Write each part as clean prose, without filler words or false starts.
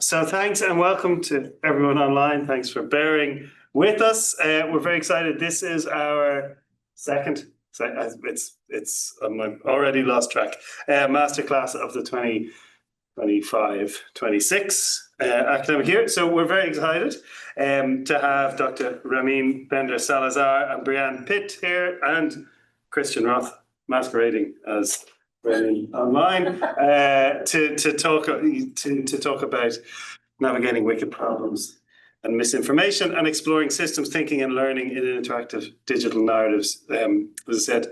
So thanks and welcome to everyone online. Thanks for bearing with us. We're very excited. This is our second, I'm already lost track, masterclass of the 2025-26 academic year. So we're very excited to have Dr. Rahmin, Bender-Salazar and Breanne Pitt here, and Christian Roth masquerading as Breanne online to talk about navigating wicked problems and misinformation and exploring systems thinking and learning in interactive digital narratives. As I said,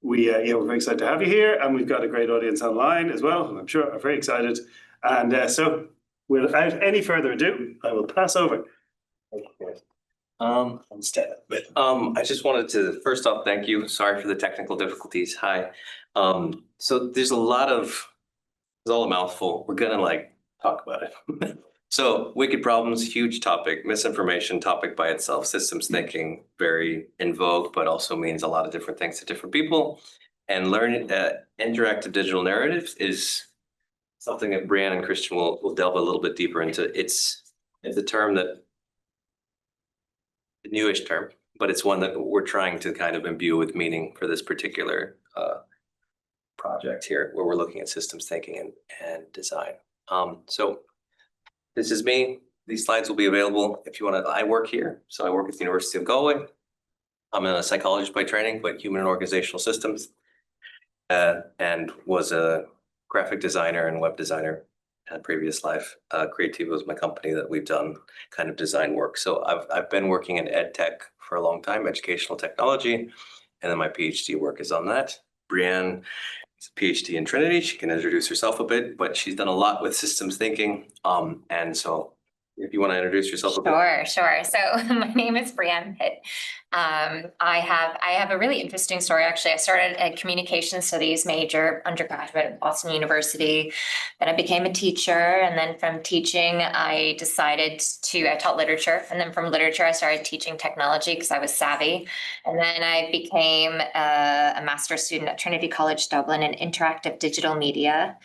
we're very excited to have you here, and we've got a great audience online as well, and I'm sure are very excited. And so without any further ado, I will pass over. I just wanted to first off thank you. Sorry for the technical difficulties. Hi. So there's a lot of, it's all a mouthful. We're gonna talk about it. So wicked problems, huge topic. Misinformation, topic by itself. Systems thinking, very in vogue, but also means a lot of different things to different people. And learning interactive digital narratives is something that Breanne and Christian will delve a little bit deeper into. It's a term that, a newish term, but it's one that we're trying to kind of imbue with meaning for this particular project here, where we're looking at systems thinking and design. So this is me. These slides will be available if you want to. I work here, so I work at the University of Galway. I'm a psychologist by training, but human and organizational systems, and was a graphic designer and web designer in a previous life. Creative was my company that we've done kind of design work. So I've been working in ed tech for a long time, educational technology, and then my PhD work is on that. Breanne is a PhD in Trinity. She can introduce herself a bit, but she's done a lot with systems thinking. And so if you want to introduce yourself a bit. Sure. So my name is Breanne Pitt. I have a really interesting story. Actually, I started a communication studies major undergraduate at Boston University. Then I became a teacher, and then from teaching, I taught literature, and then from literature, I started teaching technology because I was savvy. And then I became a master's student at Trinity College Dublin in interactive digital media.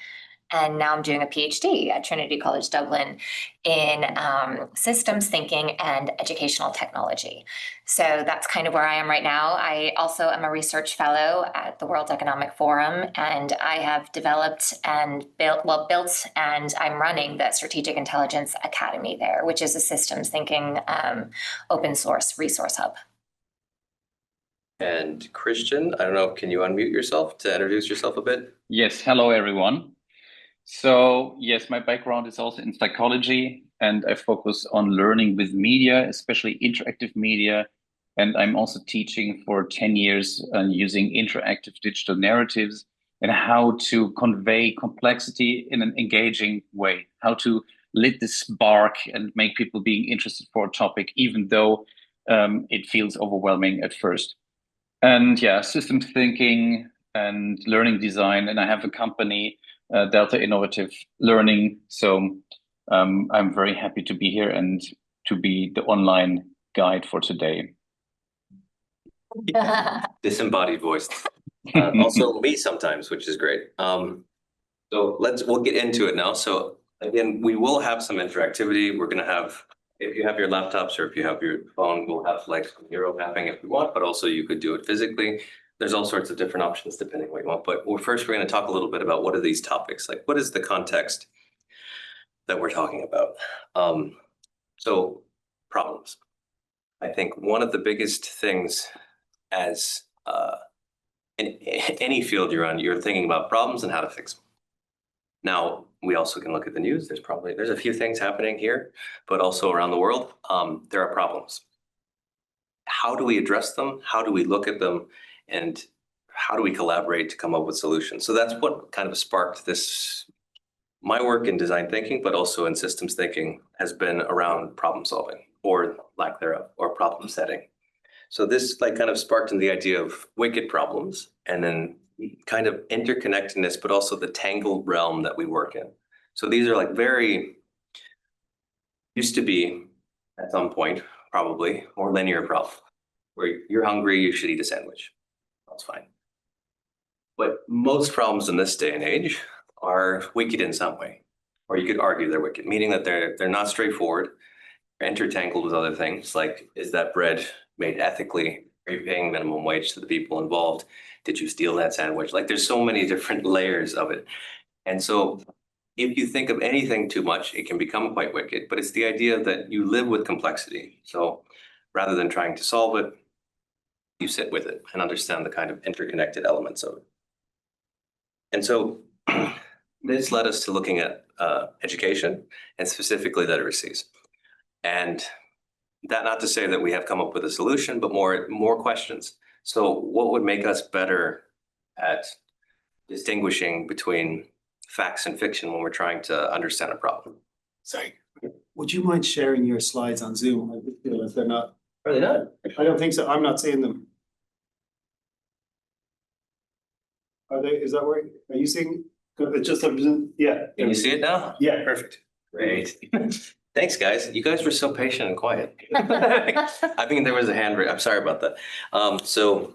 And now I'm doing a PhD at Trinity College Dublin in systems thinking and educational technology. So that's kind of where I am right now. I also am a research fellow at the World Economic Forum, and I have developed and built and I'm running the Strategic Intelligence Academy there, which is a systems thinking open source resource hub. And Christian, I don't know, can you unmute yourself to introduce yourself a bit? Yes, hello everyone. So yes, my background is also in psychology, and I focus on learning with media, especially interactive media. And I'm also teaching for 10 years using interactive digital narratives and how to convey complexity in an engaging way, how to lit the spark and make people being interested for a topic, even though it feels overwhelming at first. And yeah, systems thinking and learning design. And I have a company, Delta Innovative Learning. So I'm very happy to be here and to be the online guide for today. Disembodied voice. Also me sometimes, which is great. So we'll get into it now. So again, we will have some interactivity. We're going to have, if you have your laptops or if you have your phone, we'll have some neuro mapping if we want, but also you could do it physically. There's all sorts of different options depending on what you want. But first, we're going to talk a little bit about what are these topics? What is the context that we're talking about? So problems. I think one of the biggest things as in any field you're on, you're thinking about problems and how to fix them. Now, we also can look at the news. There's a few things happening here, but also around the world, there are problems. How do we address them? How do we look at them? And how do we collaborate to come up with solutions? So that's what kind of sparked my work in design thinking, but also in systems thinking has been around problem solving or lack thereof, or problem setting. So this kind of sparked in the idea of wicked problems and then kind of interconnectedness, but also the tangled realm that we work in. So these are used to be at some point, probably more linear problem, where you're hungry, you should eat a sandwich. That's fine. But most problems in this day and age are wicked in some way. or you could argue they're wicked, meaning that they're not straightforward, they're intertangled with other things, like, is that bread made ethically? Are you paying minimum wage to the people involved? Did you steal that sandwich? Like, there's so many different layers of it. And so if you think of anything too much, it can become quite wicked, but it's the idea that you live with complexity. So rather than trying to solve it, you sit with it and understand the kind of interconnected elements of it. And so this led us to looking at education and specifically literacies. And that not to say that we have come up with a solution, but more questions. So what would make us better at distinguishing between facts and fiction when we're trying to understand a problem? Sorry, would you mind sharing your slides on Zoom? I feel if they're not. Are they not? I don't think so. I'm not seeing them. Are they? Is that working? Are you seeing? It's just yeah. Can you see it now? Yeah, perfect. Great. Thanks, guys. You guys were so patient and quiet. I think there was a hand raise. I'm sorry about that. So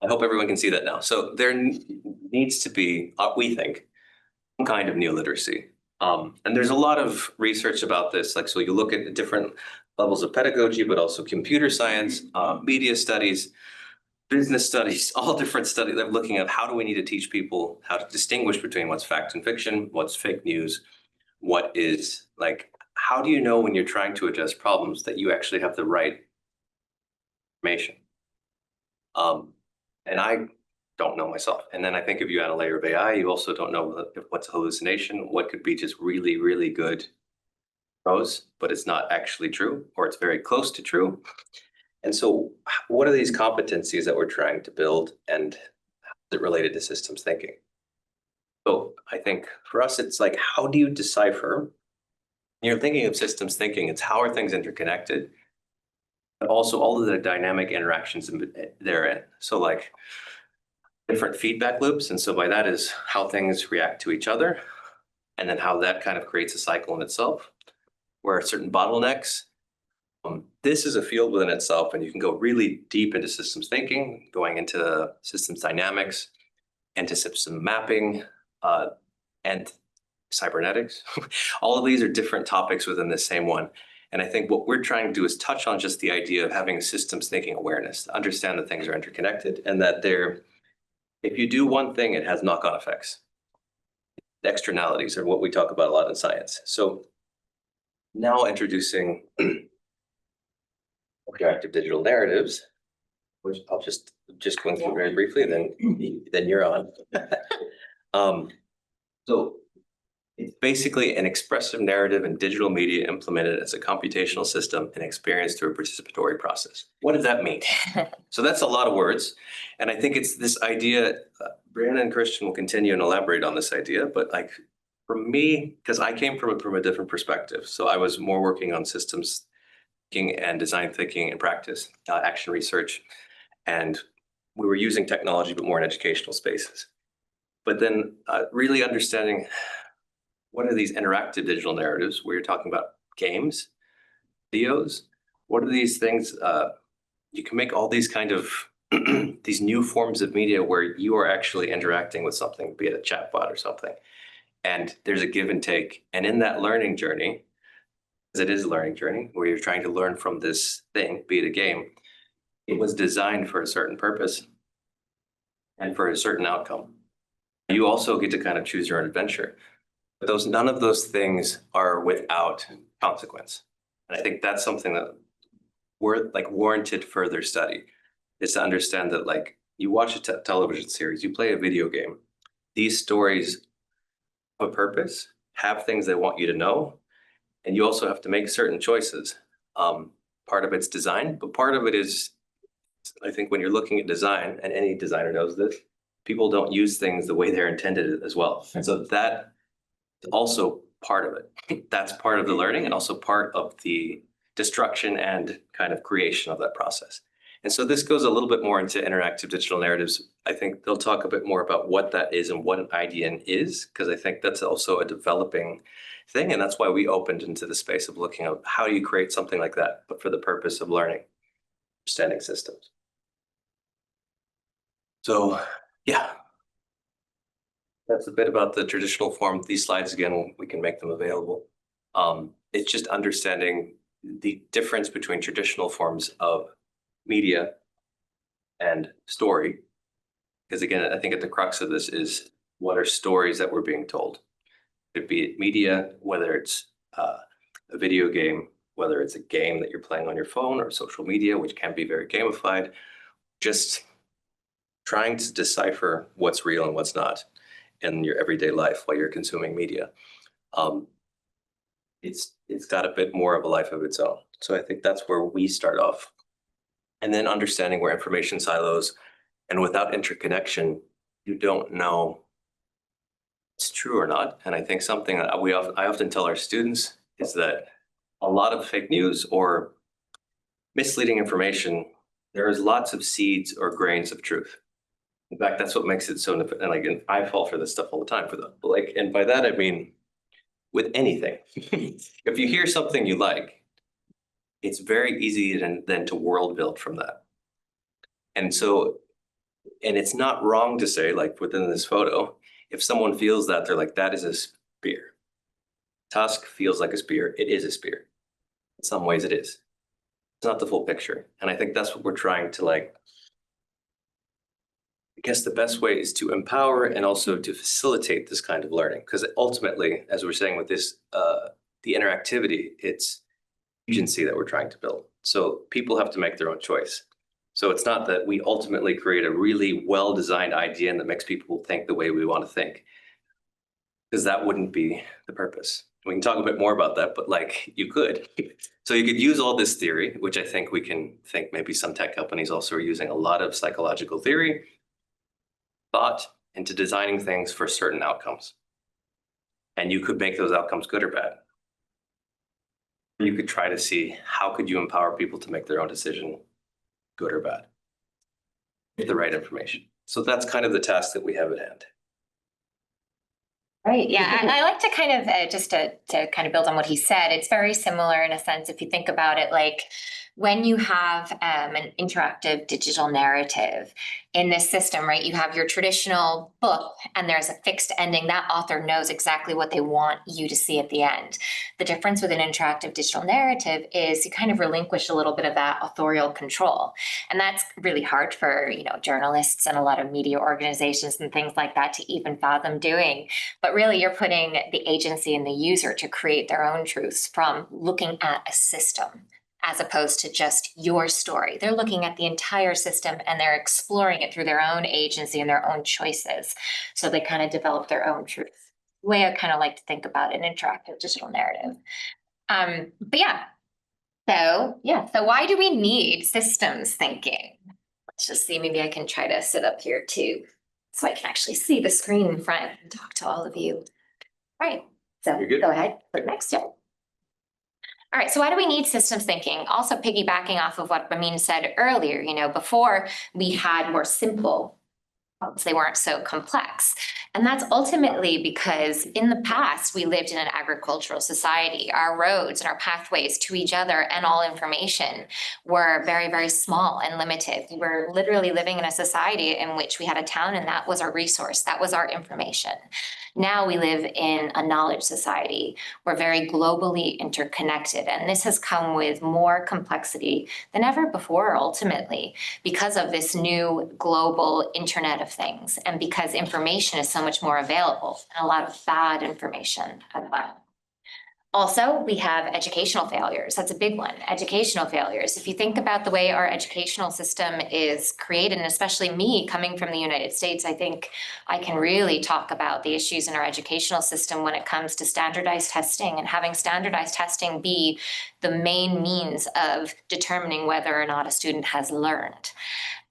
I hope everyone can see that now. So there needs to be, we think, some kind of new literacy. And there's a lot of research about this. Like, so you look at the different levels of pedagogy, but also computer science, media studies, business studies, all different studies. They're looking at how do we need to teach people how to distinguish between what's fact and fiction, what's fake news, what is like, how do you know when you're trying to address problems that you actually have the right information? And I don't know myself. And then I think if you add a layer of AI, you also don't know what's a hallucination, what could be just really, really good prose, but it's not actually true, or it's very close to true. And so what are these competencies that we're trying to build, and how is it related to systems thinking? So I think for us, it's like, how do you decipher? When you're thinking of systems thinking, it's how are things interconnected, but also all of the dynamic interactions therein. So like different feedback loops. And so by that is how things react to each other, and then how that kind of creates a cycle in itself, where certain bottlenecks. This is a field within itself, and you can go really deep into systems thinking, going into systems dynamics, into system mapping, and cybernetics. All of these are different topics within the same one. And I think what we're trying to do is touch on just the idea of having systems thinking awareness, to understand that things are interconnected and that if you do one thing, it has knock-on effects. The externalities are what we talk about a lot in science. So now introducing Interactive Digital Narratives, which I'll just go through very briefly, and then you're on. So it's basically an expressive narrative in digital media implemented as a computational system and experienced through a participatory process. What does that mean? So that's a lot of words. And I think it's this idea, Breanne and Christian will continue and elaborate on this idea, but like for me, because I came from a different perspective. So I was more working on systems thinking and design thinking and practice, action research. And we were using technology, but more in educational spaces. But then really understanding what are these interactive digital narratives where you're talking about games, videos, what are these things? You can make all these kind of these new forms of media where you are actually interacting with something, be it a chatbot or something. And there's a give and take. And in that learning journey, because it is a learning journey where you're trying to learn from this thing, be it a game, it was designed for a certain purpose and for a certain outcome. You also get to kind of choose your own adventure. But none of those things are without consequence. And I think that's something that warranted further study, is to understand that like you watch a television series, you play a video game, these stories have a purpose, have things they want you to know, and you also have to make certain choices. Part of it's design, but part of it is, I think when you're looking at design, and any designer knows this, people don't use things the way they're intended as well. And so that also part of it. That's part of the learning and also part of the destruction and kind of creation of that process. And so this goes a little bit more into interactive digital narratives. I think they'll talk a bit more about what that is and what an IDN is, because I think that's also a developing thing. And that's why we opened into the space of looking at how do you create something like that, but for the purpose of learning, understanding systems. So, yeah. That's a bit about the traditional form. These slides, again, we can make them available. It's just understanding the difference between traditional forms of media and story. Because again, I think at the crux of this is what are stories that we're being told? Could be media, whether it's a video game, whether it's a game that you're playing on your phone, or social media, which can be very gamified. Just trying to decipher what's real and what's not in your everyday life while you're consuming media. It's got a bit more of a life of its own. So I think that's where we start off. And then understanding where information silos, and without interconnection, you don't know it's true or not. And I think something that I often tell our students is that a lot of fake news or misleading information, there is lots of seeds or grains of truth. In fact, that's what makes it so, and like, and I fall for this stuff all the time for that. But like, and by that I mean, with anything, if you hear something you like, it's very easy then to world build from that. And so, and it's not wrong to say, like within this photo, if someone feels that, they're like, that is a spear. Tusk feels like a spear. It is a spear. In some ways it is. It's not the full picture. And I think that's what we're trying to like, I guess the best way is to empower and also to facilitate this kind of learning. Because ultimately, as we're saying with this, the interactivity, it's agency that we're trying to build. So people have to make their own choice. So it's not that we ultimately create a really well-designed IDN that makes people think the way we want to think, because that wouldn't be the purpose. We can talk a bit more about that, but like you could. So you could use all this theory, which I think we can think maybe some tech companies also are using a lot of psychological theory, thought into designing things for certain outcomes. And you could make those outcomes good or bad. You could try to see how could you empower people to make their own decision, good or bad, with the right information. So that's kind of the task that we have at hand. Right. Yeah. I like to kind of just to kind of build on what he said. It's very similar in a sense, if you think about it, like when you have an interactive digital narrative in this system, right, you have your traditional book and there's a fixed ending. That author knows exactly what they want you to see at the end. The difference with an interactive digital narrative is you kind of relinquish a little bit of that authorial control. And that's really hard for, journalists and a lot of media organizations and things like that to even fathom doing. But really, you're putting the agency in the user to create their own truths from looking at a system, as opposed to just your story. They're looking at the entire system and they're exploring it through their own agency and their own choices. So they kind of develop their own truth. The way I kind of like to think about an interactive digital narrative. So why do we need systems thinking? Let's just see, maybe I can try to sit up here too, so I can actually see the screen in front and talk to all of you. All right, so go ahead, click next. Yeah. All right, so why do we need systems thinking? Also piggybacking off of what Rahmin said earlier, before we had more simple, they weren't so complex. And that's ultimately because in the past, we lived in an agricultural society. Our roads and our pathways to each other and all information were very, very small and limited. We were literally living in a society in which we had a town and that was our resource. That was our information. Now we live in a knowledge society. We're very globally interconnected. And this has come with more complexity than ever before, ultimately, because of this new global internet of things and because information is so much more available and a lot of bad information as well. Also, we have educational failures. That's a big one. Educational failures. If you think about the way our educational system is created, and especially me coming from the United States, I think I can really talk about the issues in our educational system when it comes to standardized testing and having standardized testing be the main means of determining whether or not a student has learned.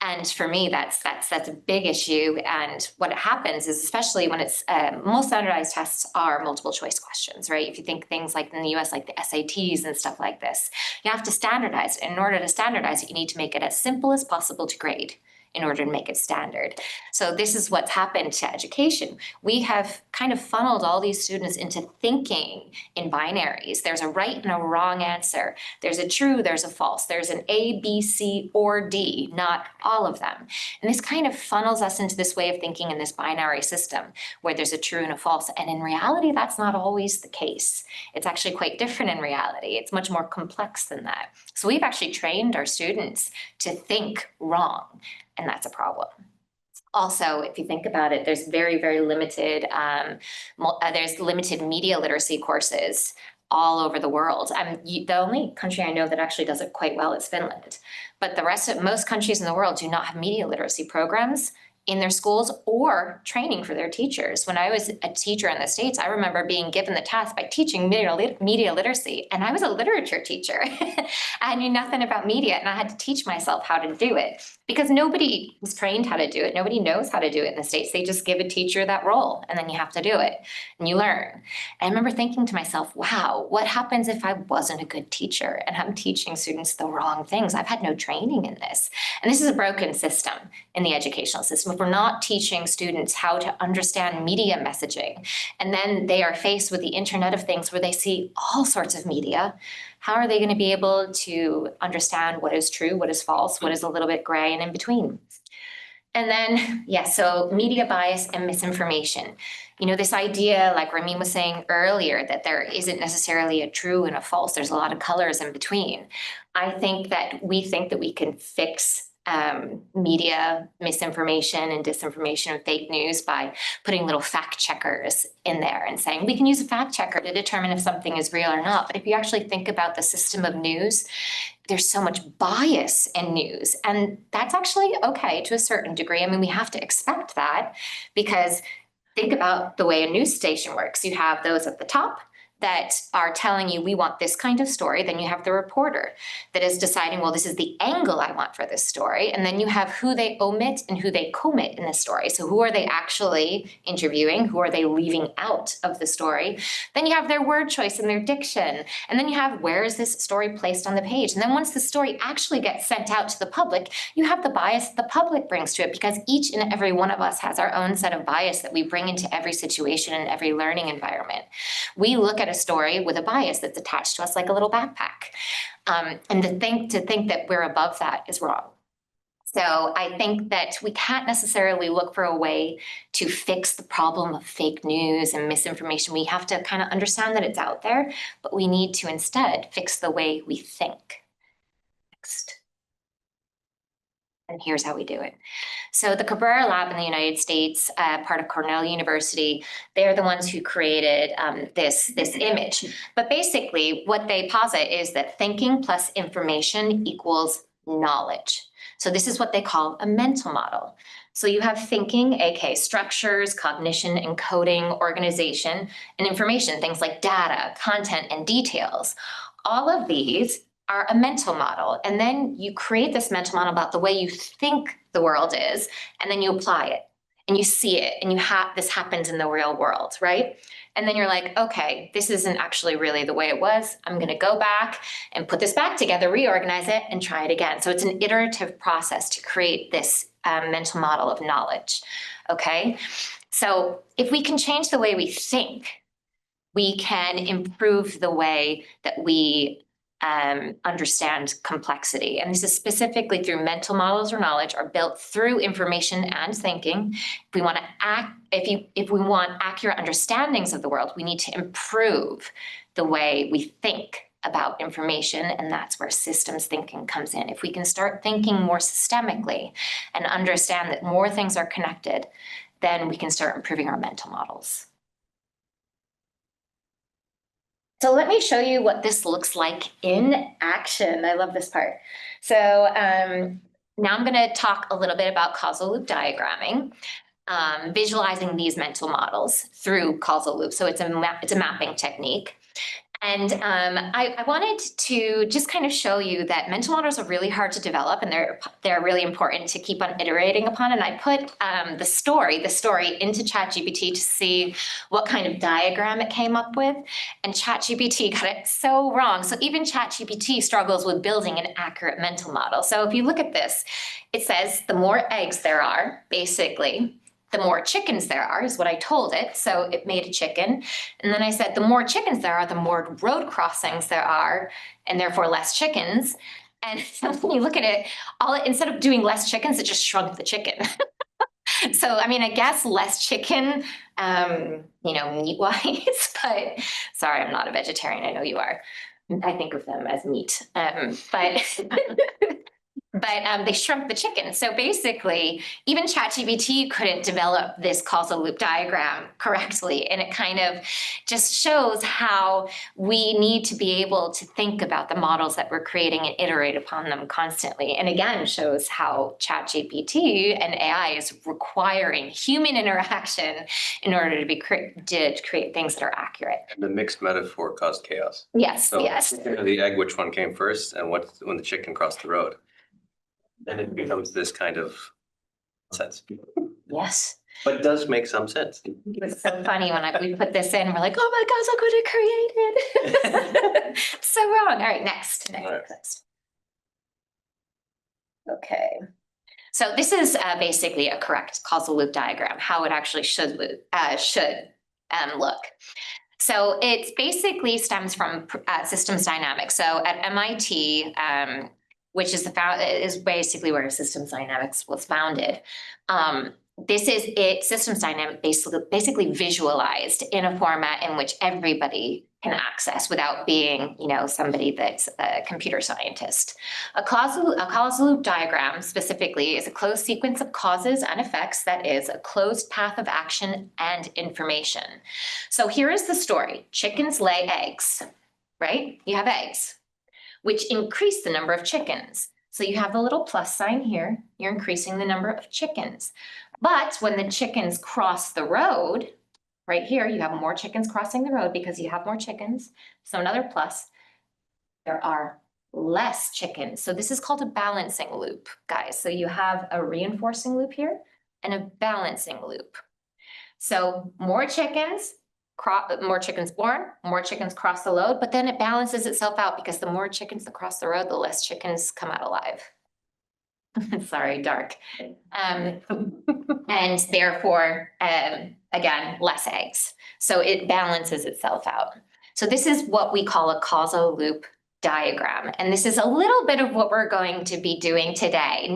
And for me, that's a big issue. And what happens is, especially when it's most standardized tests are multiple choice questions, right? If you think things like in the US, like the SATs and stuff like this, you have to standardize it. In order to standardize it, you need to make it as simple as possible to grade. in order to make it standard. So this is what's happened to education. We have kind of funneled all these students into thinking in binaries. There's a right and a wrong answer. There's a true, there's a false. There's an A, B, C, or D, not all of them. And this kind of funnels us into this way of thinking in this binary system where there's a true and a false. And in reality, that's not always the case. It's actually quite different in reality. It's much more complex than that. So we've actually trained our students to think wrong, and that's a problem. Also, if you think about it, there's very, very limited, there's limited media literacy courses all over the world. The only country I know that actually does it quite well is Finland. But the rest of most countries in the world do not have media literacy programs in their schools or training for their teachers. When I was a teacher in the States, I remember being given the task by teaching media literacy, and I was a literature teacher. I knew nothing about media, and I had to teach myself how to do it because nobody was trained how to do it. Nobody knows how to do it in the States. They just give a teacher that role, and then you have to do it, and you learn. And I remember thinking to myself, wow, what happens if I wasn't a good teacher and I'm teaching students the wrong things? I've had no training in this. And this is a broken system in the educational system. If we're not teaching students how to understand media messaging, and then they are faced with the Internet of Things where they see all sorts of media, how are they going to be able to understand what is true, what is false, what is a little bit gray and in between? And then, so media bias and misinformation. You know, this idea, like Rahmin was saying earlier, that there isn't necessarily a true and a false. There's a lot of colors in between. I think that we can fix media misinformation and disinformation and fake news by putting little fact checkers in there and saying we can use a fact checker to determine if something is real or not. But if you actually think about the system of news, there's so much bias in news, and that's actually okay to a certain degree. I mean, we have to expect that because think about the way a news station works. You have those at the top that are telling you, we want this kind of story. Then you have the reporter that is deciding, well, this is the angle I want for this story. And then you have who they omit and who they commit in the story. So who are they actually interviewing? Who are they leaving out of the story? Then you have their word choice and their diction. And then you have, where is this story placed on the page? And then once the story actually gets sent out to the public, you have the bias the public brings to it, because each and every one of us has our own set of bias that we bring into every situation and every learning environment. We look at a story with a bias that's attached to us like a little backpack. And to think that we're above that is wrong. So I think that we can't necessarily look for a way to fix the problem of fake news and misinformation. We have to kind of understand that it's out there, but we need to instead fix the way we think. Next. And here's how we do it. So the Cabrera Lab in the United States, part of Cornell University, they're the ones who created this image. But basically what they posit is that thinking plus information equals knowledge. So this is what they call a mental model. So you have thinking, aka structures, cognition, encoding, organization, and information, things like data, content, and details. All of these are a mental model. And then you create this mental model about the way you think the world is, and then you apply it and you see it, and this happens in the real world, right? And then you're like, okay, this isn't actually really the way it was. I'm going to go back and put this back together, reorganize it, and try it again. So it's an iterative process to create this mental model of knowledge, okay? So if we can change the way we think, we can improve the way that we understand complexity. And this is specifically through mental models or knowledge are built through information and thinking. If we want if we want accurate understandings of the world, we need to improve the way we think about information, and that's where systems thinking comes in. If we can start thinking more systemically and understand that more things are connected, then we can start improving our mental models. So let me show you what this looks like in action. I love this part. So now I'm going to talk a little bit about causal loop diagramming, visualizing these mental models through causal loops. So it's a mapping technique. And I wanted to just kind of show you that mental models are really hard to develop, and they're really important to keep on iterating upon. And I put the story into ChatGPT to see what kind of diagram it came up with. And ChatGPT got it so wrong. So even ChatGPT struggles with building an accurate mental model. So if you look at this, it says the more eggs there are, basically, the more chickens there are, is what I told it. So it made a chicken. And then I said, the more chickens there are, the more road crossings there are, and therefore less chickens. And when you look at it, instead of doing less chickens, it just shrunk the chicken. So, I mean, I guess less chicken, meat-wise, but sorry, I'm not a vegetarian. I know you are. I think of them as meat. But they shrunk the chicken. So basically, even ChatGPT couldn't develop this causal loop diagram correctly. And it kind of just shows how we need to be able to think about the models that we're creating and iterate upon them constantly. And again, shows how ChatGPT and AI is requiring human interaction in order to create things that are accurate. And the mixed metaphor caused chaos. Yes, So, yes. the egg, which one came first, and when the chicken crossed the road? Then it becomes this kind of sense. Yes. But it does make some sense. It was so funny when we put this in, we're like, oh my gosh, look what it created. So wrong. All right, next. Next. Okay. So this is basically a correct causal loop diagram, how it actually should look. So it basically stems from systems dynamics. So at MIT, which is basically where systems dynamics was founded. This is it. Systems dynamics basically visualized in a format in which everybody can access without being, somebody that's a computer scientist. A causal loop diagram specifically is a closed sequence of causes and effects that is a closed path of action and information. So here is the story. Chickens lay eggs, right? You have eggs, which increase the number of chickens. So you have the little plus sign here, you're increasing the number of chickens. But when the chickens cross the road, right here, you have more chickens crossing the road because you have more chickens. So another plus, there are less chickens. So this is called a balancing loop, guys. So you have a reinforcing loop here and a balancing loop. So more chickens born, more chickens cross the road, but then it balances itself out because the more chickens that cross the road, the less chickens come out alive. Sorry, dark. And therefore, again, less eggs. So it balances itself out. So this is what we call a causal loop diagram. And this is a little bit of what we're going to be doing today.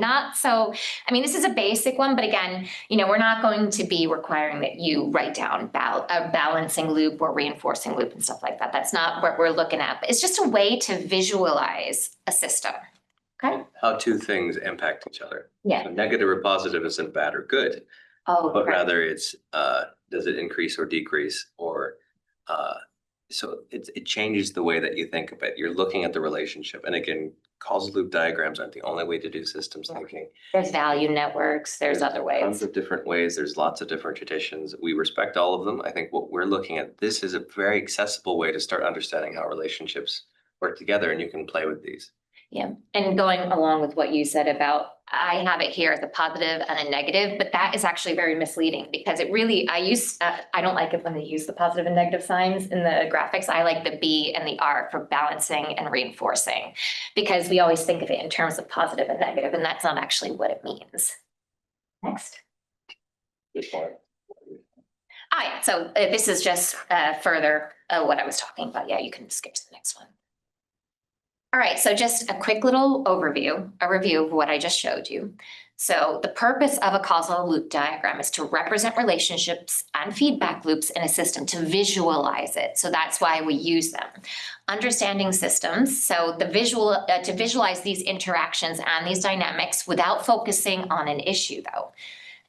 This is a basic one, but again, we're not going to be requiring that you write down a balancing loop or reinforcing loop and stuff like that. That's not what we're looking at, but it's just a way to visualize a system. Okay. How two things impact each other. Yeah. So negative or positive isn't bad or good. Oh, but right. rather it's, does it increase or decrease, or, so it changes the way that you think of it. You're looking at the relationship. And again, causal loop diagrams aren't the only way to do systems thinking. There's value networks, there's other ways. Tons of different ways. There's lots of different traditions. We respect all of them. I think what we're looking at, this is a very accessible way to start understanding how relationships work together, and you can play with these. Yeah, and going along with what you said about, I have it here as a positive and a negative, but that is actually very misleading because it really, I don't like it when they use the positive and negative signs in the graphics. I like the B and the R for balancing and reinforcing because we always think of it in terms of positive and negative, and that's not actually what it means. Next. This one. So this is just further what I was talking about. Yeah, you can skip to the next one. All right, so just a quick little overview, a review of what I just showed you. So the purpose of a causal loop diagram is to represent relationships and feedback loops in a system, to visualize it. So that's why we use them. Understanding systems, so the to visualize these interactions and these dynamics without focusing on an issue though.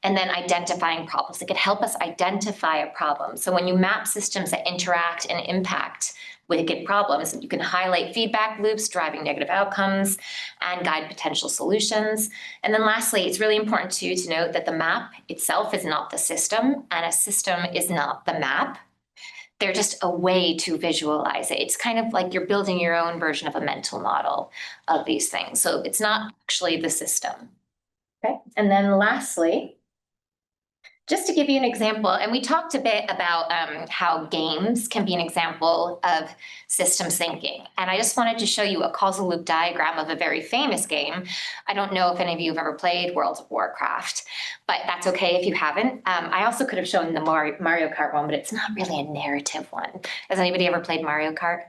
And then identifying problems. It could help us identify a problem. So when you map systems that interact and impact wicked problems, you can highlight feedback loops driving negative outcomes and guide potential solutions. And then lastly, it's really important to note that the map itself is not the system and a system is not the map. They're just a way to visualize it. It's kind of like you're building your own version of a mental model of these things. So it's not actually the system. Okay, and then lastly, just to give you an example, and we talked a bit about how games can be an example of systems thinking. And I just wanted to show you a causal loop diagram of a very famous game. I don't know if any of you have ever played World of Warcraft, but that's okay if you haven't. I also could have shown the Mario Kart one, but it's not really a narrative one. Has anybody ever played Mario Kart?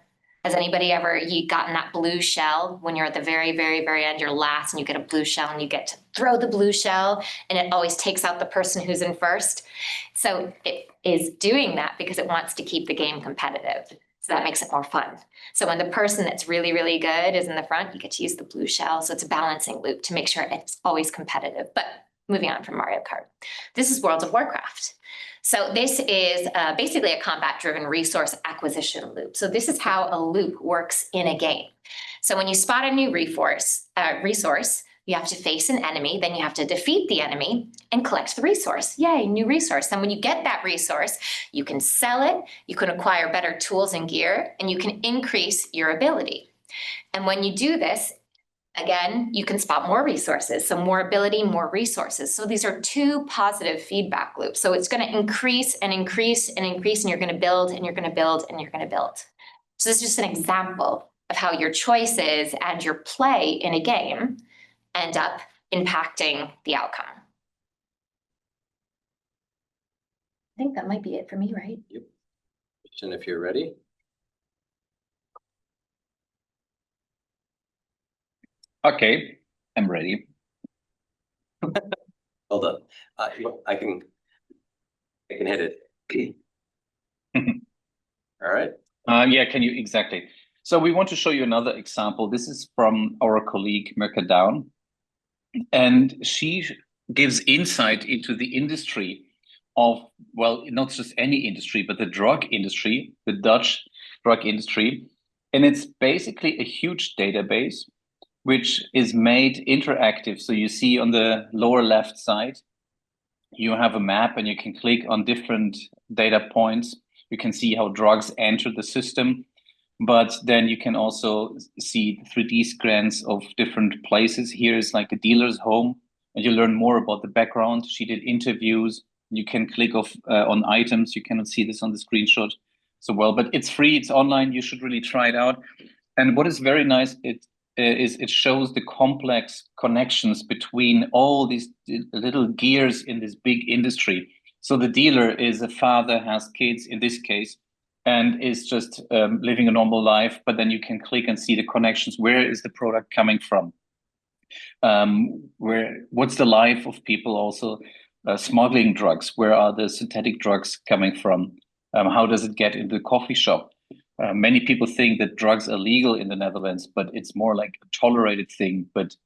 Has anybody ever gotten that blue shell when you're at the very, very, very end, you're last, and you get a blue shell and you get to throw the blue shell and it always takes out the person who's in first? So it is doing that because it wants to keep the game competitive. So that makes it more fun. So when the person that's really, really good is in the front, you get to use the blue shell. So it's a balancing loop to make sure it's always competitive. But moving on from Mario Kart, this is World of Warcraft. So this is basically a combat-driven resource acquisition loop. So this is how a loop works in a game. So when you spot a new resource, you have to face an enemy, then you have to defeat the enemy and collect the resource. Yay, new resource. Then when you get that resource, you can sell it, you can acquire better tools and gear, and you can increase your ability. And when you do this, again, you can spot more resources. So more ability, more resources. So these are two positive feedback loops. So it's going to increase and increase and increase, and you're going to build and you're going to build and you're going to build. So this is just an example of how your choices and your play in a game end up impacting the outcome. I think that might be it for me, right? Yep. Christian, if you're ready. Okay, I'm ready. Hold on. I can hit it. All right. Yeah, can you exactly? So we want to show you another example. This is from our colleague Mirka Down, and she gives insight into the industry of, well, not just any industry, but the drug industry, the Dutch drug industry. And it's basically a huge database which is made interactive. So you see on the lower left side, you have a map and you can click on different data points. You can see how drugs enter the system, but then you can also see 3D scans of different places. Here is like a dealer's home, and you learn more about the background. She did interviews. You can click on items. You cannot see this on the screenshot so well, but it's free, it's online. You should really try it out. And what is very nice, it shows the complex connections between all these little gears in this big industry. So the dealer is a father, has kids in this case, and is just living a normal life. But then you can click and see the connections. Where is the product coming from? What's the life of people also smuggling drugs? Where are the synthetic drugs coming from? How does it get into the coffee shop? Many people think that drugs are legal in the Netherlands, but it's more like a tolerated thing. But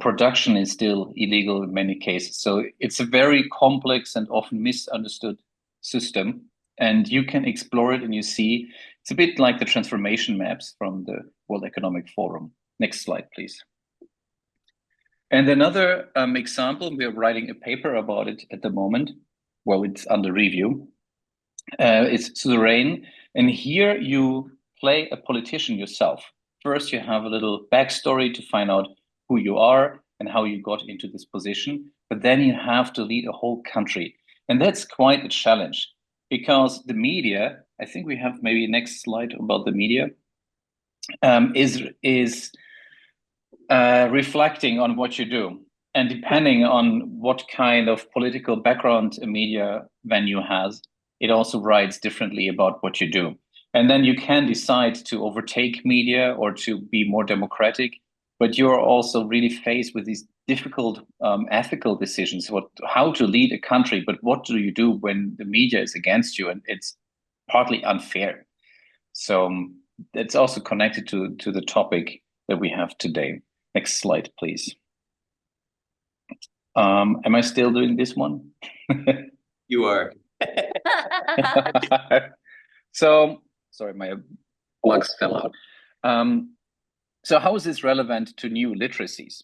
production is still illegal in many cases. So it's a very complex and often misunderstood system. And you can explore it and you see, it's a bit like the transformation maps from the World Economic Forum. Next slide, please. And another example, we are writing a paper about it at the moment. Well, it's under review. It's Suzerain. And here you play a politician yourself. First, you have a little backstory to find out who you are and how you got into this position. But then you have to lead a whole country. And that's quite a challenge because the media, I think we have maybe next slide about the media, is reflecting on what you do. And depending on what kind of political background a media venue has, it also writes differently about what you do. And then you can decide to overtake media or to be more democratic, but you're also really faced with these difficult ethical decisions, how to lead a country, but what do you do when the media is against you? And it's partly unfair. So it's also connected to the topic that we have today. Next slide, please. Am I still doing this one? You are. So, sorry, my plugs fell out. So how is this relevant to new literacies?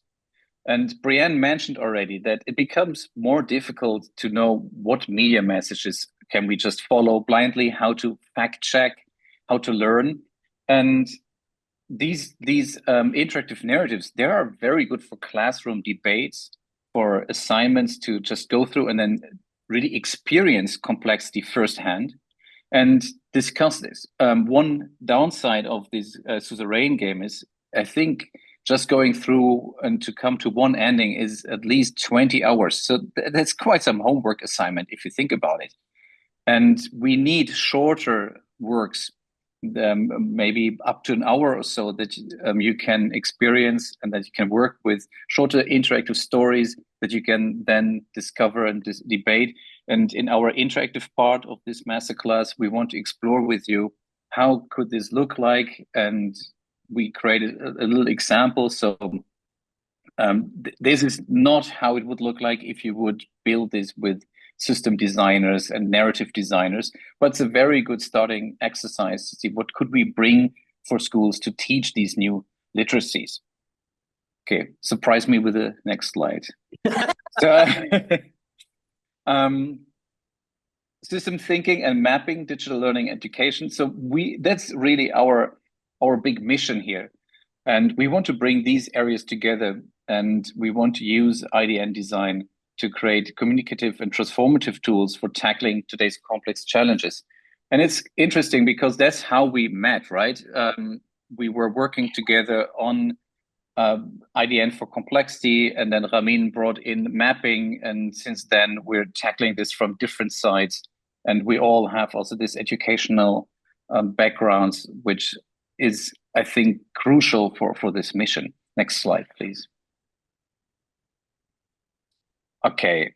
And Breanne mentioned already that it becomes more difficult to know what media messages can we just follow blindly? How to fact check, how to learn. And these interactive narratives, they are very good for classroom debates, for assignments to just go through and then really experience complexity firsthand and discuss this. One downside of this suzerain game is, I think, just going through and to come to one ending is at least 20 hours. So that's quite some homework assignment if you think about it. And we need shorter works, maybe up to an hour or so, that you can experience and that you can work with, shorter interactive stories that you can then discover and debate. And in our interactive part of this masterclass, we want to explore with you, how could this look like? And we created a little example. So this is not how it would look like if you would build this with system designers and narrative designers, but it's a very good starting exercise to see what could we bring for schools to teach these new literacies. Okay, surprise me with the next slide. So, system thinking and mapping digital learning education. So that's really our big mission here. And we want to bring these areas together, and we want to use IDN design to create communicative and transformative tools for tackling today's complex challenges. And it's interesting because that's how we met, right? We were working together on IDN for complexity, and then Rahmin brought in mapping, and since then we're tackling this from different sides. And we all have also this educational backgrounds, which is, I think, crucial for this mission. Next slide, please. Okay.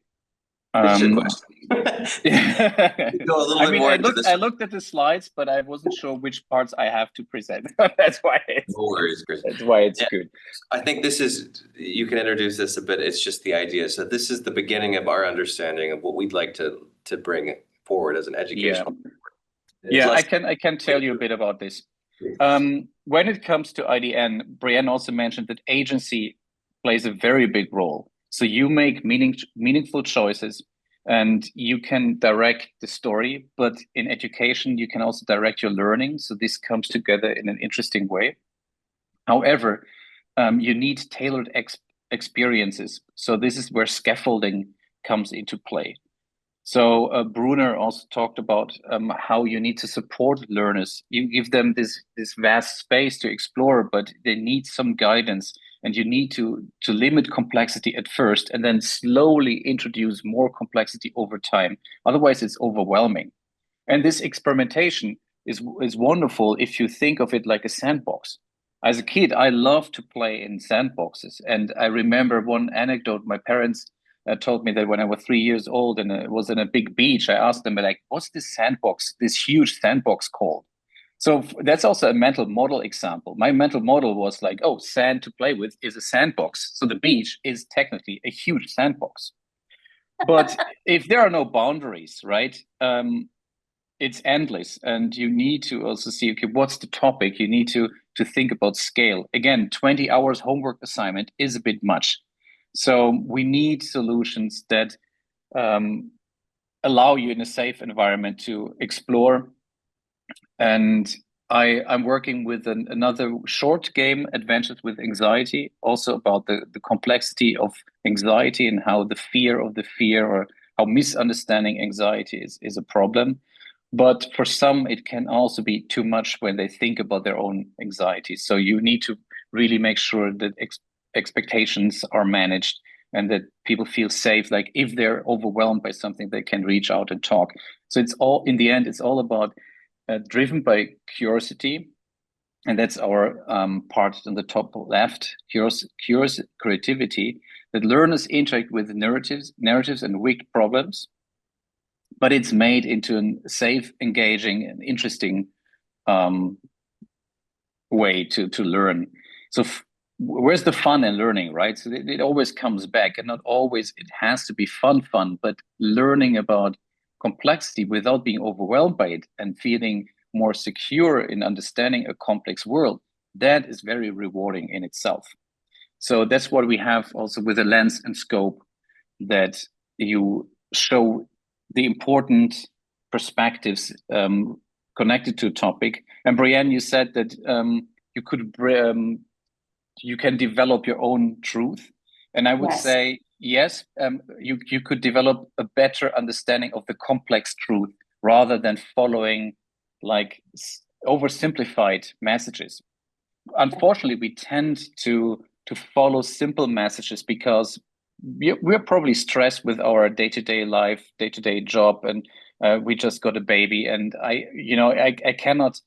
This is a question. Go a little bit more into this. I looked at the slides, but I wasn't sure which parts I have to present. That's why it's, no worries, Chris. That's why it's good. I think this is, you can introduce this a bit. It's just the idea. So this is the beginning of our understanding of what we'd like to bring forward as an educational. Yeah, I can tell you a bit about this. When it comes to IDN, Breanne also mentioned that agency plays a very big role. So you make meaningful choices and you can direct the story, but in education, you can also direct your learning. So this comes together in an interesting way. However, you need tailored experiences. So this is where scaffolding comes into play. So Brunner also talked about how you need to support learners. You give them this vast space to explore, but they need some guidance. And you need to limit complexity at first and then slowly introduce more complexity over time. Otherwise, it's overwhelming. And this experimentation is wonderful if you think of it like a sandbox. As a kid, I loved to play in sandboxes. And I remember one anecdote. My parents told me that when I was 3 years old and it was in a big beach, I asked them, like, what's this sandbox, this huge sandbox called? So that's also a mental model example. My mental model was like, oh, sand to play with is a sandbox. So the beach is technically a huge sandbox. But if there are no boundaries, right, it's endless. And you need to also see, okay, what's the topic? You need to think about scale. Again, 20 hours homework assignment is a bit much. So we need solutions that allow you in a safe environment to explore. And I'm working with another short game, Adventures with Anxiety, also about the complexity of anxiety and how the fear of the fear, or how misunderstanding anxiety is a problem. But for some, it can also be too much when they think about their own anxiety. So you need to really make sure that expectations are managed and that people feel safe. Like if they're overwhelmed by something, they can reach out and talk. So it's all, in the end, it's all about driven by curiosity, and that's our part on the top left, curious creativity, that learners interact with narratives and wicked problems, but it's made into a safe, engaging, and interesting way to learn. So where's the fun in learning, right? So it always comes back, and not always it has to be fun, but learning about complexity without being overwhelmed by it and feeling more secure in understanding a complex world, that is very rewarding in itself. So that's what we have also with the lens and scope, that you show the important perspectives connected to a topic. And Breanne, you said that you can develop your own truth. And I would say, yes, you could develop a better understanding of the complex truth rather than following like oversimplified messages. Unfortunately, we tend to follow simple messages because we're probably stressed with our day-to-day life, day-to-day job, and we just got a baby, and I cannot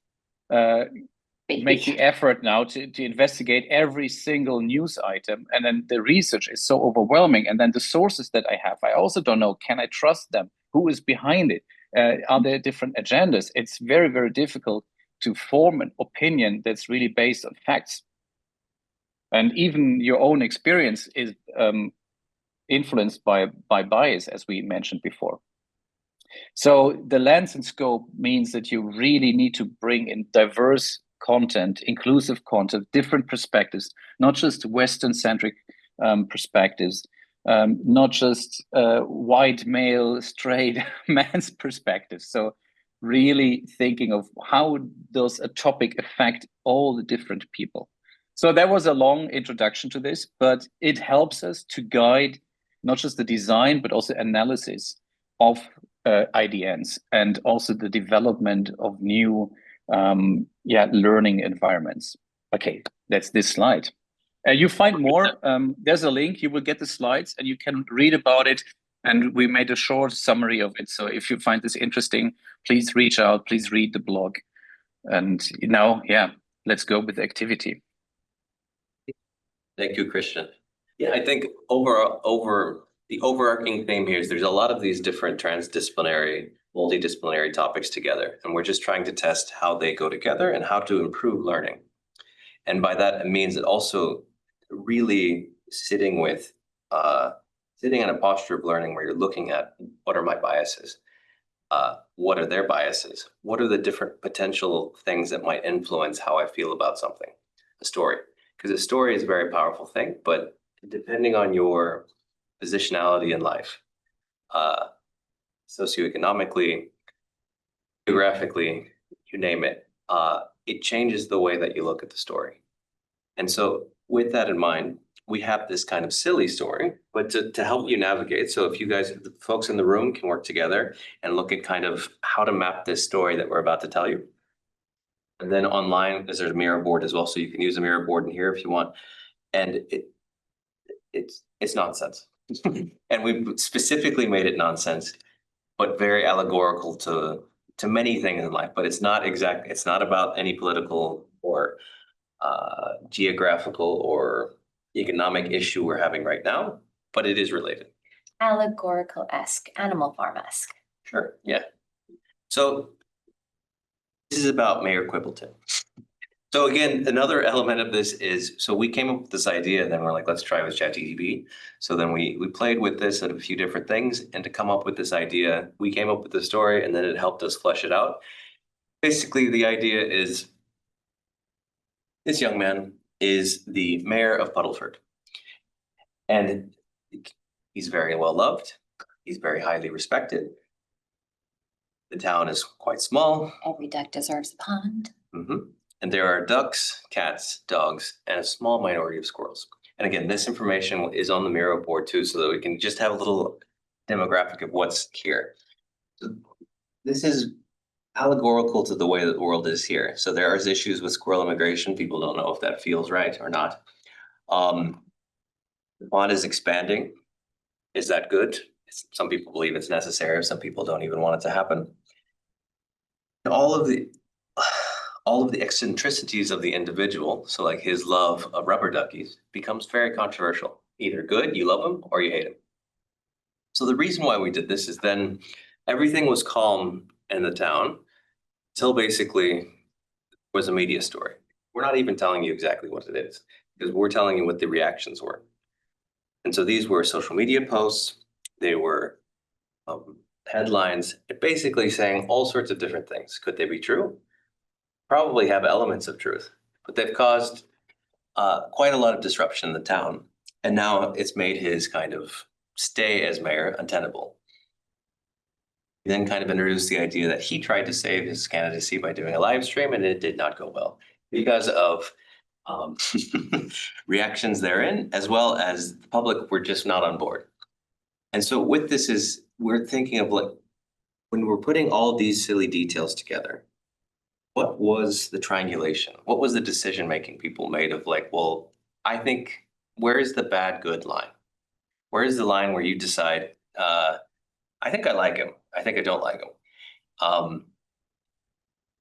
make the effort now to investigate every single news item, and then the research is so overwhelming, and then the sources that I have, I also don't know, can I trust them? Who is behind it? Are there different agendas? It's very, very difficult to form an opinion that's really based on facts. And even your own experience is influenced by bias, as we mentioned before. So the lens and scope means that you really need to bring in diverse content, inclusive content, different perspectives, not just Western-centric perspectives, not just white male, straight man's perspectives. So really thinking of how does a topic affect all the different people. So that was a long introduction to this, but it helps us to guide not just the design, but also analysis of IDNs and also the development of new learning environments. Okay, that's this slide. You find more, there's a link, you will get the slides and you can read about it. And we made a short summary of it. So if you find this interesting, please reach out, please read the blog. And now, let's go with the activity. Thank you, Christian. Yeah, I think over the overarching theme here is there's a lot of these different transdisciplinary, multidisciplinary topics together. And we're just trying to test how they go together and how to improve learning. And by that, it means that also really sitting in a posture of learning where you're looking at what are my biases? What are their biases? What are the different potential things that might influence how I feel about something? A story. Because a story is a very powerful thing, but depending on your positionality in life, socioeconomically, geographically, you name it, it changes the way that you look at the story. And so with that in mind, we have this kind of silly story, but to help you navigate. So if you guys, the folks in the room can work together and look at kind of how to map this story that we're about to tell you. And then online, there's a mirror board as well. So you can use a mirror board in here if you want. And it's nonsense. And we've specifically made it nonsense, but very allegorical to many things in life. But it's not exact. It's not about any political or geographical or economic issue we're having right now, but it is related. Allegorical-esque, Animal Farm-esque. Sure, yeah. So this is about Mayor Quibbleton. So again, another element of this is, so we came up with this idea and then we're like, let's try with ChatGPT. So then we played with this at a few different things, and to come up with this idea, we came up with the story and then it helped us flesh it out. Basically, the idea is this young man is the mayor of Puddleford. And he's very well loved. He's very highly respected. The town is quite small. Every duck deserves a pond. Mm-hmm. And there are ducks, cats, dogs, and a small minority of squirrels. And again, this information is on the Miro board too, so that we can just have a little demographic of what's here. So this is allegorical to the way that the world is here. So there are issues with squirrel immigration. People don't know if that feels right or not. The pond is expanding. Is that good? Some people believe it's necessary. Some people don't even want it to happen. All of the eccentricities of the individual, so like his love of rubber duckies, becomes very controversial. Either good, you love him, or you hate him. So the reason why we did this is then everything was calm in the town until basically was a media story. We're not even telling you exactly what it is, because we're telling you what the reactions were. And so these were social media posts. They were headlines, basically saying all sorts of different things. Could they be true? Probably have elements of truth, but they've caused quite a lot of disruption in the town. And now it's made his kind of stay as mayor untenable. He then kind of introduced the idea that he tried to save his candidacy by doing a live stream, and it did not go well because of reactions therein, as well as the public were just not on board. And so with this is, we're thinking of like, when we're putting all these silly details together, what was the triangulation? What was the decision-making people made of like, well, I think, where is the bad, good line? Where is the line where you decide, I think I like him, I think I don't like him?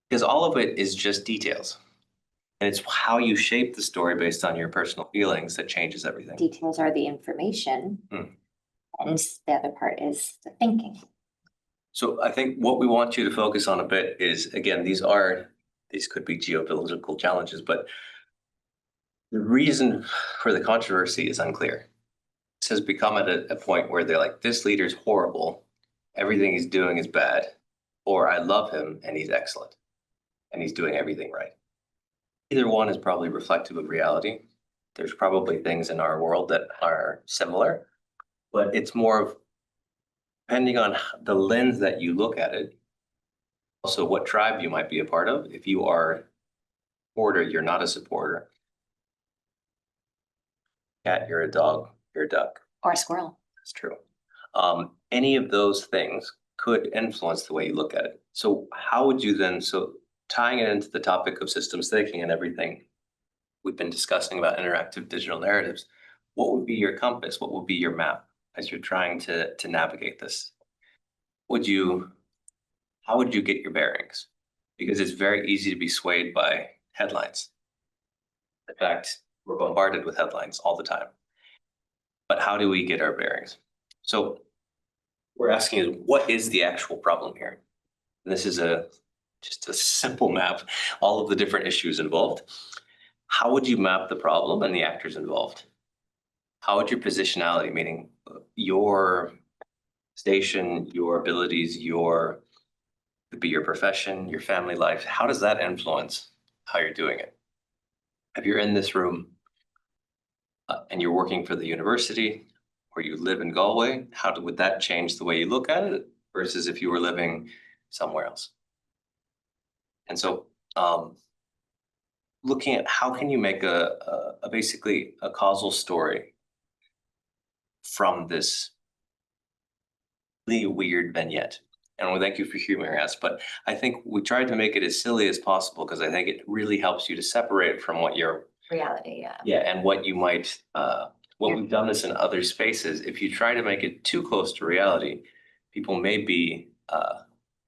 Because all of it is just details. And it's how you shape the story based on your personal feelings that changes everything. Details are the information. And the other part is the thinking. So I think what we want you to focus on a bit is, again, these could be geopolitical challenges, but the reason for the controversy is unclear. This has become at a point where they're like, this leader's horrible, everything he's doing is bad, or I love him and he's excellent, and he's doing everything right. Either one is probably reflective of reality. There's probably things in our world that are similar, but it's more of, depending on the lens that you look at it, also what tribe you might be a part of. If you are a supporter, you're not a supporter. Cat, you're a dog, you're a duck. Or a squirrel. That's true. Any of those things could influence the way you look at it. So how would you then, so tying it into the topic of systems thinking and everything we've been discussing about interactive digital narratives, what would be your compass? What would be your map as you're trying to navigate this? How would you get your bearings? Because it's very easy to be swayed by headlines. In fact, we're bombarded with headlines all the time. But how do we get our bearings? So we're asking is, what is the actual problem here? And this is just a simple map, all of the different issues involved. How would you map the problem and the actors involved? How would your positionality, meaning your station, your abilities, could be your profession, your family life, how does that influence how you're doing it? If you're in this room and you're working for the university, or you live in Galway, would that change the way you look at it versus if you were living somewhere else? And so looking at how can you make basically a causal story from this really weird vignette. And we thank you for humoring us, but I think we tried to make it as silly as possible because I think it really helps you to separate from what your Reality, yeah. Yeah, and what you might, we've done this in other spaces. If you try to make it too close to reality, people may be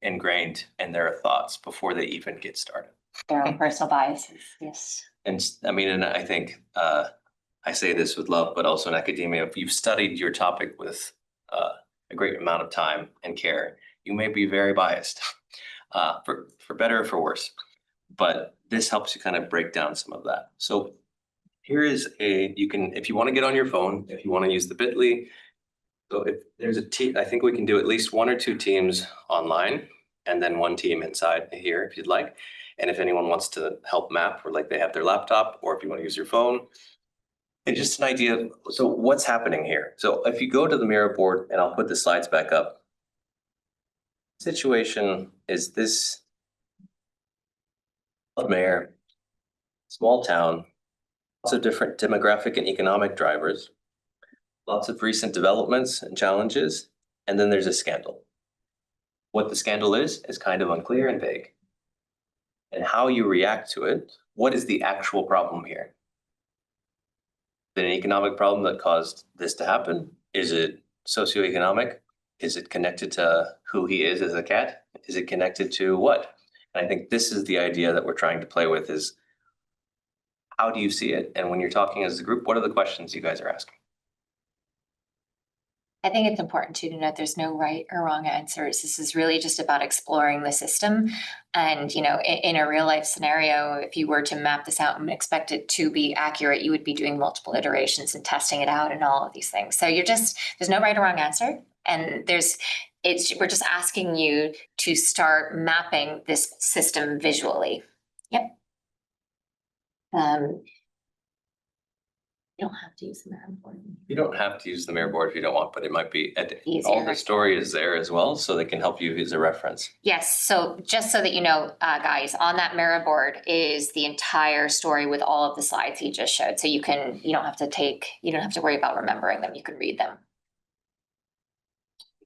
ingrained in their thoughts before they even get started. Their own personal biases, yes. And I mean, and I think I say this with love, but also in academia, if you've studied your topic with a great amount of time and care, you may be very biased, for better or for worse. But this helps you kind of break down some of that. So here is if you want to get on your phone, if you want to use the bit.ly, so if there's a team, I think we can do at least 1 or 2 teams online and then 1 team inside here if you'd like. And if anyone wants to help map, or like they have their laptop, or if you want to use your phone, and just an idea. So what's happening here? So if you go to the Miro board, and I'll put the slides back up, situation is this mayor, small town, lots of different demographic and economic drivers, lots of recent developments and challenges, and then there's a scandal. What the scandal is kind of unclear and vague. And how you react to it, what is the actual problem here? Is it an economic problem that caused this to happen? Is it socioeconomic? Is it connected to who he is as a cat? Is it connected to what? And I think this is the idea that we're trying to play with is, how do you see it? And when you're talking as a group, what are the questions you guys are asking? I think it's important too to note there's no right or wrong answers. This is really just about exploring the system. And, you know, in a real life scenario, if you were to map this out and expect it to be accurate, you would be doing multiple iterations and testing it out and all of these things. So there's no right or wrong answer. And we're just asking you to start mapping this system visually. Yep. You don't have to use the mirror board. You don't have to use the mirror board if you don't want, but it might be, Easier. all the story is there as well, so they can help you as a reference. Yes, so just so that you know, guys, on that mirror board is the entire story with all of the slides he just showed. So you don't have to worry about remembering them. You can read them.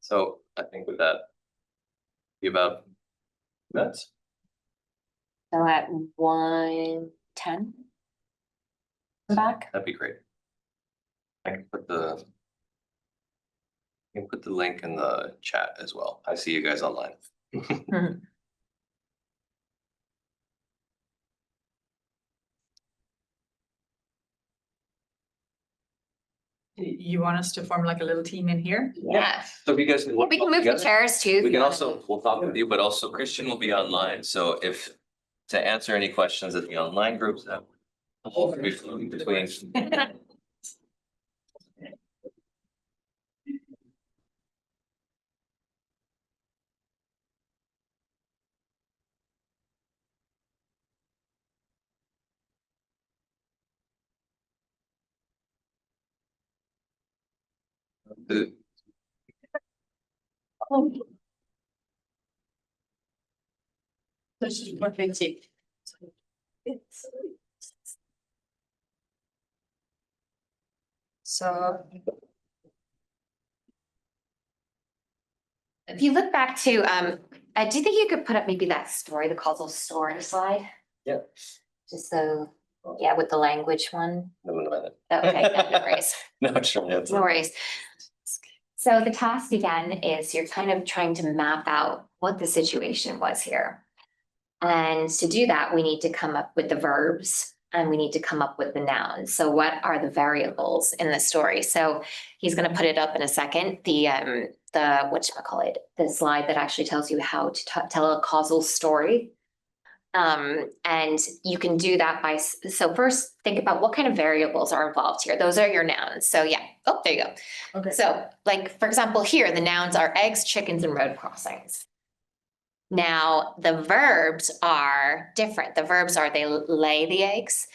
So I think with that, be about minutes. So at 1:10. Back. That'd be great. I can put the link in the chat as well. I see you guys online. You want us to form like a little team in here? Yeah. So if you guys can work We can move together, the chairs too. we can also, we'll talk with you, but also Christian will be online. So if, to answer any questions that the online groups have, we'll be floating between. This is what they see. So. If you look back to, do you think you could put up maybe that story, the causal story slide? Yeah. Just so, yeah, with the language one. No. Okay, no worries. No, sure. Yeah, No worries. So the task again is you're kind of trying to map out what the situation was here. And to do that, we need to come up with the verbs and we need to come up with the nouns. So what are the variables in the story? So he's going to put it up in a second. The whatchamacallit, the slide that actually tells you how to tell a causal story. And you can do that by, so first think about what kind of variables are involved here. Those are your nouns. So yeah, oh, there you go. Okay. So like, for example, here, the nouns are eggs, chickens, and road crossings. Now, the verbs are different. The verbs are they lay the eggs,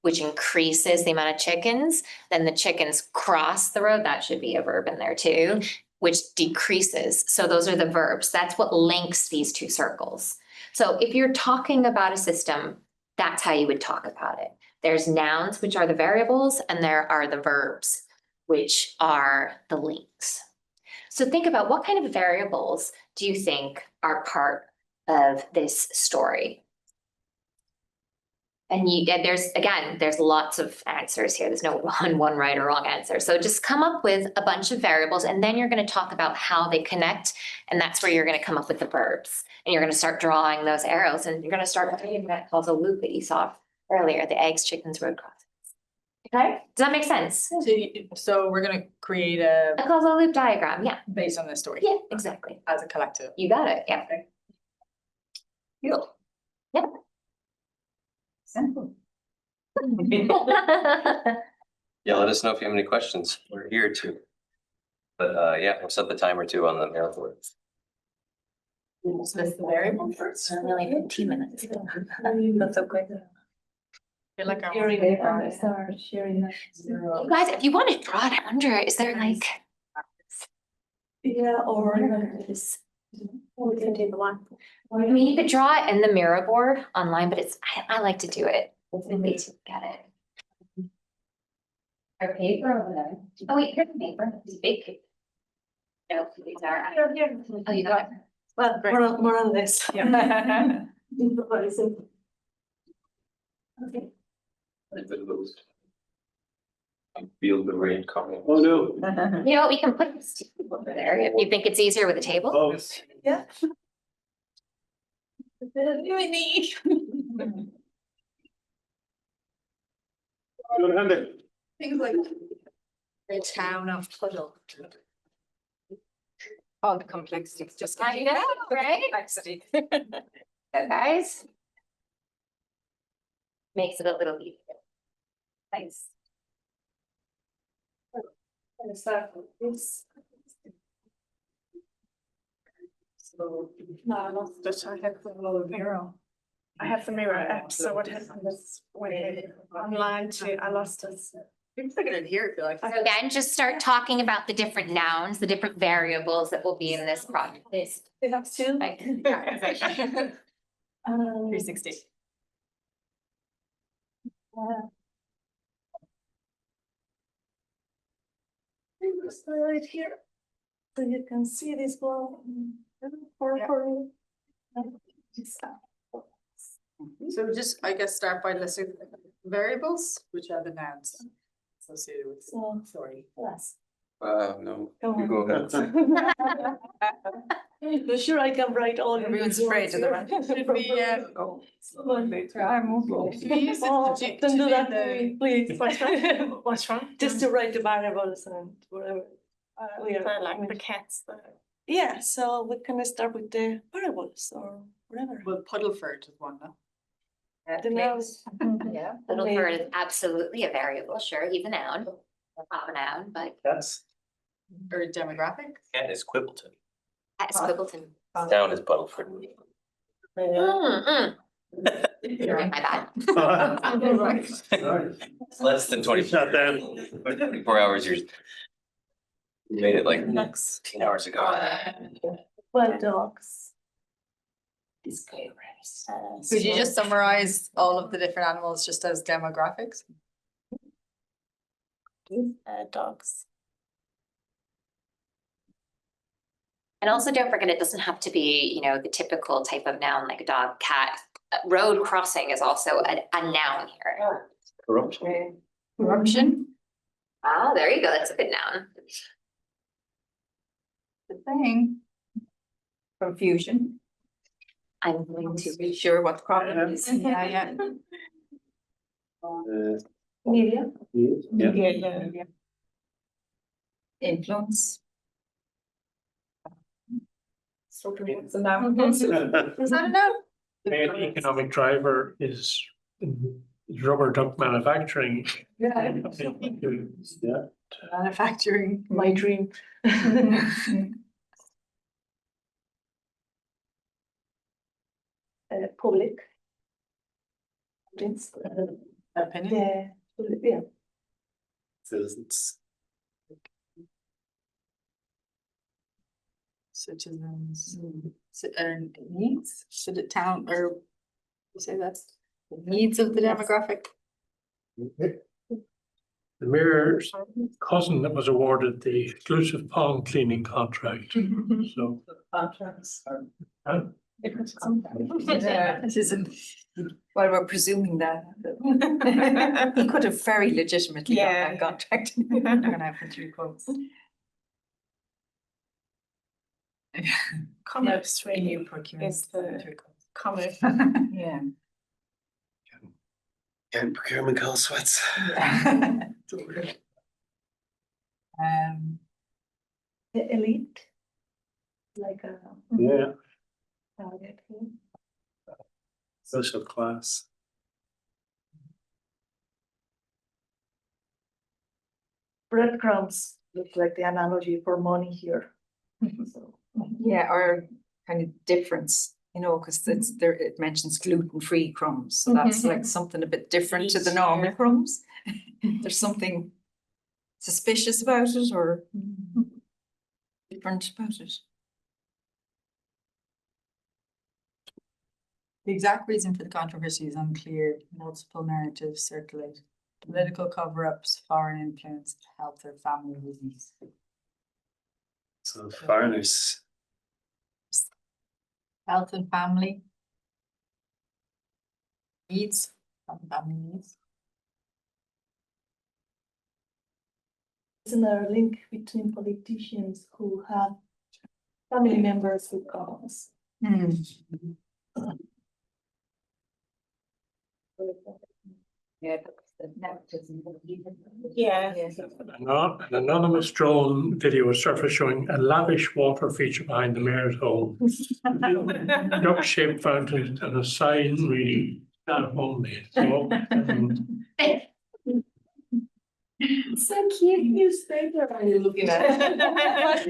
which increases the amount of chickens. Then the chickens cross the road. That should be a verb in there too, which decreases. So those are the verbs. That's what links these two circles. So if you're talking about a system, that's how you would talk about it. There's nouns, which are the variables, and there are the verbs, which are the links. So think about what kind of variables do you think are part of this story? And there's lots of answers here. There's no one right or wrong answer. So just come up with a bunch of variables and then you're going to talk about how they connect. And that's where you're going to come up with the verbs. And you're going to start drawing those arrows and you're going to start creating that causal loop that you saw earlier, the eggs, chickens, road crossings. Okay, does that make sense? So we're gonna create a, A causal loop diagram, yeah. based on this story. Yeah, exactly. As a collective. You got it, yeah. Okay. Cool. Yeah. Simple. Yeah, let us know if you have any questions. We're here too. But yeah, we'll set the timer too on the mail board. So that's the variable first. It's only 15 minutes. That's so quick. Feel like I'm. You guys, if you want to draw it under, is there like? Yeah, or We can do the one. I mean, you could draw it in the mirror board online, but I like to do it. It's a way to get it. Our paper over there. Oh, wait, here's the paper. It's big paper. No, these are. Oh, you got it. well, more on this. Yeah. Okay. I feel the rain coming. Oh, no. You know what, we can put this over there if you think it's easier with a table. Oh, Yeah. good hand there. Things like the town of Puddle. All the complexities, just. I know, right? Complexity. So guys. Makes it a little easier. Nice. And so this. So, no, I lost it. I have the little mirror. I have the mirror app, so what happened is when I online to, I lost it. You can stick it in here if you like. So then just start talking about the different nouns, the different variables that will be in this project. They have two. Like, 360. Right here. So you can see this one. For So just, I guess, start by listing variables, which are the nouns associated with. So, Sorry. yes. No, Come you go ahead. I'm sure I can write all. Everyone's afraid of the man. Should we, Don't do that to me, please. What's wrong? What's wrong? Just to write the variables and whatever. Like the cats. Yeah, so we can start with the variables or whatever. Well, Puddleford is one, no? The nouns. Yeah, Puddleford is absolutely a variable, sure, he's a noun, not a noun, but That's Or demographic? Cat is Quibbleton. that's Quibbleton. Down is Puddleford. My bad. Less than 20. Shut down. 24 hours, you made it like 10 hours ago. Well, dogs. Could you just summarize all of the different animals just as demographics? Dogs. And also don't forget, it doesn't have to be, you know, the typical type of noun like a dog, cat. Road crossing is also a noun here. Corruption. Corruption. Ah, there you go, that's a good noun. The thing. Confusion. I'm going to Be sure what the problem is. Yeah, yeah. Media. Yeah. Influence. What's the noun? Is that a noun? Main economic driver is rubber duck manufacturing. Yeah. Yeah. Manufacturing. My dream. Public. Opinion. Yeah. Citizens. Citizens. Needs, should it town, or you say that's the needs of the demographic? The mayor's cousin that was awarded the exclusive pond cleaning contract. So Contracts. This isn't. Well, we're presuming that. He could have very legitimately got that contract. I'm gonna have the 3 quotes. Commerce In new training. procurement. It's the commerce. Yeah. And procurement call sweats. The elite. Like a. Yeah. Target. Social class. Breadcrumbs look like the analogy for money here. So, Yeah, or kind of difference, you know, because it's there, it mentions gluten-free crumbs, so that's like something a bit different to the normal Easier. crumbs. There's something suspicious about it or different about it. The exact reason for the controversy is unclear. Multiple narratives circulate. Political cover-ups, foreign influence, health or family reasons. So foreigners. Health and family. Needs, health and family needs. isn't there a link between politicians who have family members with problems? Yeah. an anonymous drone video surfaced showing a lavish water feature behind the mayor's home. Duck-shaped fountain and a sign reading "Not homemade." So, So cute, you stay there. Are you looking at?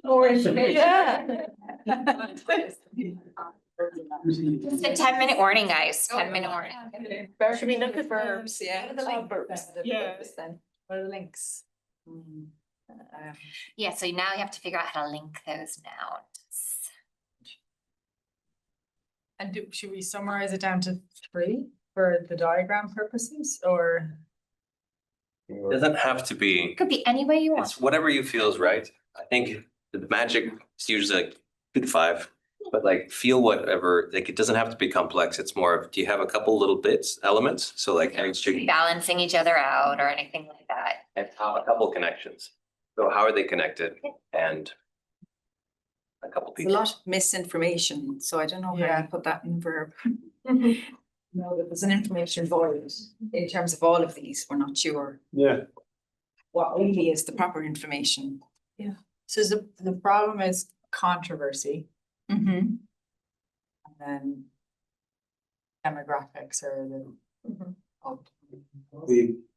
Orange, yeah. Just a 10-minute warning, guys, 10-minute warning. Should we look at verbs? Yeah. What are the verbs? Yeah. Then what are the links? Yeah, so now you have to figure out how to link those nouns. And should we summarize it down to 3 for the diagram purposes, or? It doesn't have to be, Could be any way you want. it's whatever you feel is right. I think the magic is usually like pick 5, but like feel whatever, like it doesn't have to be complex. It's more of, do you have a couple little bits, elements? So like Balancing each other out or anything like that. and a couple connections. So how are they connected? And a couple There's a pieces. lot of misinformation, so I don't know how Yeah. you put that in verb. No, there's an information void in terms of all of these. We're not sure Yeah. what really is the proper information. So the problem is controversy Mm-hmm. and then demographics or the.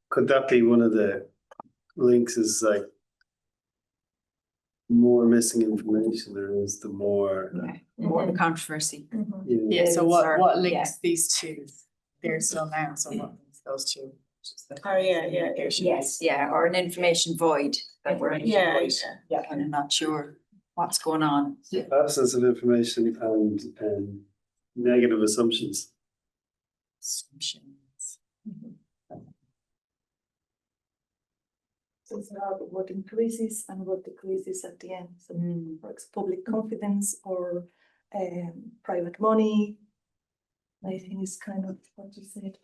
Could that be one of the links is like more missing information there is, the more. More the controversy. Yeah, so what Yeah. links these two? They're still now, so what links those two? Oh, yeah. Yes, yeah, or an information void that we're Yeah. kind of not sure what's going on. Absence of information and negative assumptions. Assumptions. So it's about what increases and what decreases at the end. So for example, public confidence or private money. I think it's kind of what you said,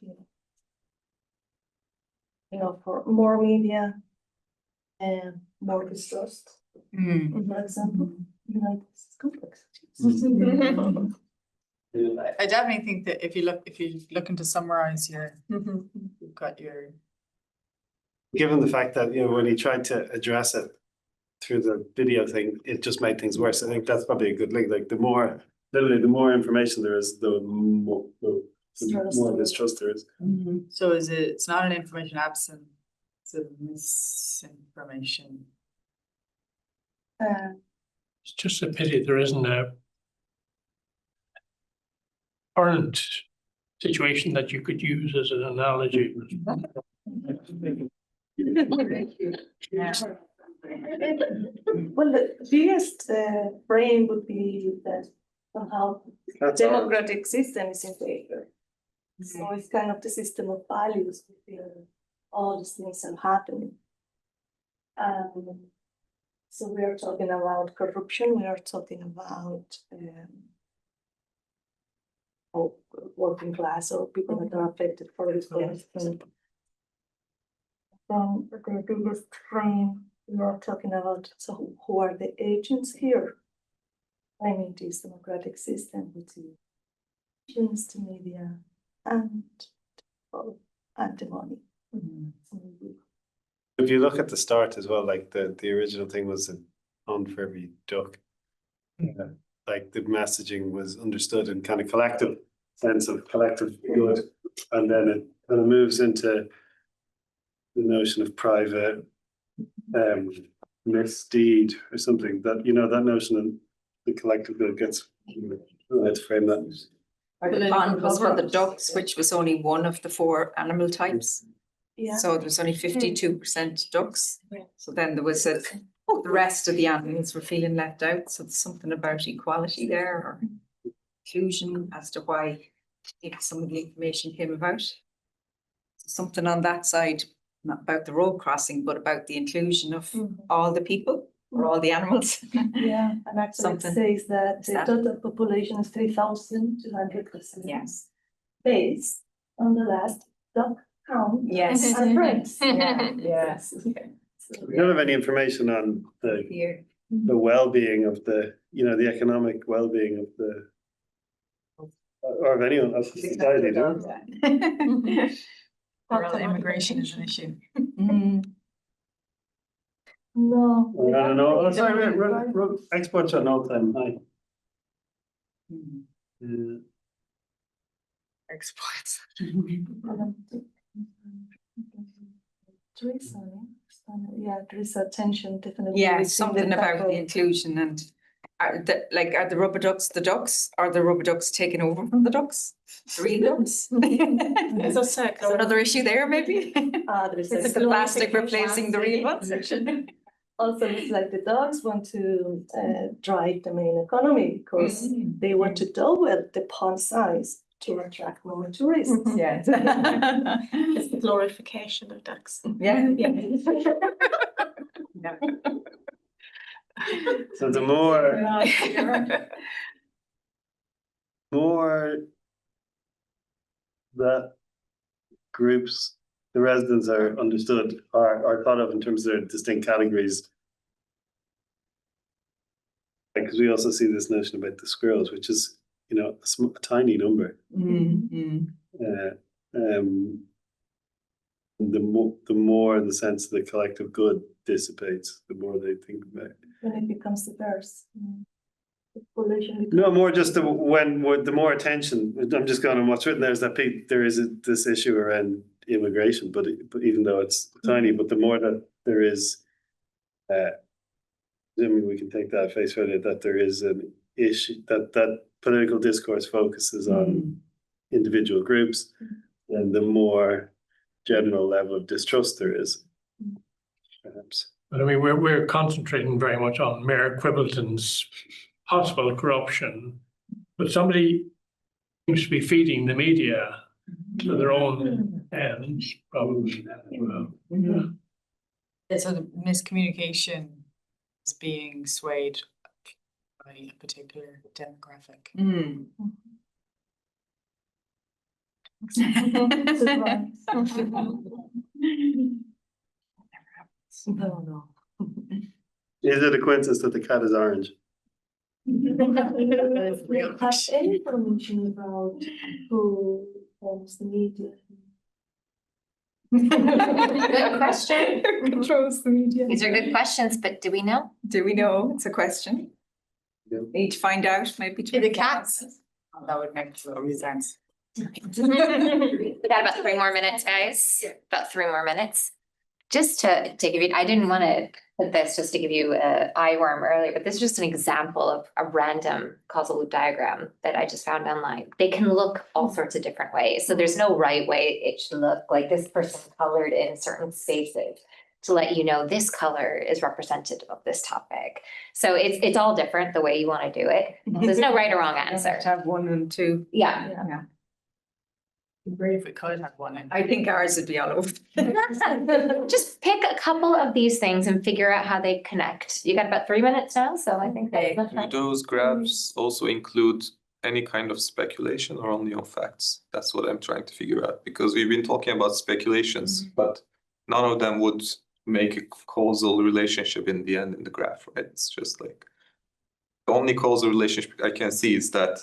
for more media and more distrust, for example, it's complex. I definitely think that if you're looking to summarize you've got your. Given the fact that, when he tried to address it through the video thing, it just made things worse. I think that's probably a good link. Like the more information there is, the more distrust there is. So it's not an information absence, it's a misinformation. It's just a pity there isn't a current situation that you could use as an analogy. Well, the biggest brain would be that somehow the democratic system is in favor. So it's kind of the system of values where all these things are happening. So we are talking about corruption, we are talking about working class or people that are affected for this thing. From the biggest frame, we are talking about, so who are the agents here? I mean, this democratic system, which is agents to media and the money. If you look at the start as well, like the original thing was an on for every duck. Like the messaging was understood in kind of collective sense of collective good, and then it kind of moves into the notion of private misdeed or something that that notion of the collective good gets. Let's frame that. Or the pond was for the ducks, which was only one of the 4 animal types. Yeah. So there's only 52% ducks. So then there was the rest of the animals were feeling left out. So there's something about equality there or inclusion as to why some of the information came about. Something on that side, not about the road crossing, but about the inclusion of all the people or all the animals. Yeah, and actually it says that the total population is 3,200%. Yes. Based on the last duck count. Yes. And friends. Yes. We don't have any information on Here. the well-being of the economic well-being of the or of anyone of society. Do we? Rural immigration is an issue. No. No. Oh, sorry, road exports are an all-time high. Exports. There is attention definitely. Yeah, within something the about tackle. the inclusion and Are the rubber ducks the ducks? Are the rubber ducks taken over from the ducks? The real ducks? Is another issue there, maybe? There's Is a the plastic replacing the real ones? Also, it's like the dogs want to drive the main economy because they want to double the pond size to attract more tourists. Yeah. It's the glorification of ducks. Yeah. So the more that groups, the residents are understood, are thought of in terms of their distinct categories. Because we also see this notion about the squirrels, which is, you know, a tiny number. The more the sense of the collective good dissipates, the more they think about it. When it becomes diverse. The population becomes- No, more just the more attention. I'm just going on what's written there is that there is this issue around immigration, but even though it's tiny, but the more that there is, assuming we can take that at face value, that there is an issue that political discourse focuses on individual groups, and the more general level of distrust there is, perhaps. But I mean, we're concentrating very much on Mayor Quibbleton's possible corruption, but somebody seems to be feeding the media to their own ends, probably. Well, So the miscommunication is being swayed by a particular demographic. No. Is it a coincidence that the cat is orange? We have any information about who owns the media? Good question. Controls the media. These are good questions, but do we know? Do we know? It's a question. Yeah. Need to find out, maybe. The cats. That would make a lot of sense. We got about 3 more minutes, guys. About 3 more minutes. Just to give you, I didn't want to put this just to give you an eye worm earlier, but this is just an example of a random causal loop diagram that I just found online. They can look all sorts of different ways. So there's no right way it should look. Like this person colored in certain spaces to let you know this color is representative of this topic. So it's all different the way you want to do it. There's no right or wrong answer. To have 1 and 2. Yeah. Yeah. Great if we could have one. I think ours would be all over. Just pick a couple of these things and figure out how they connect. You got about 3 minutes now, so I think that's enough Do time. those graphs also include any kind of speculation or only on facts? That's what I'm trying to figure out, because we've been talking about speculations, but none of them would make a causal relationship in the end in the graph, right? It's just like the only causal relationship I can see is that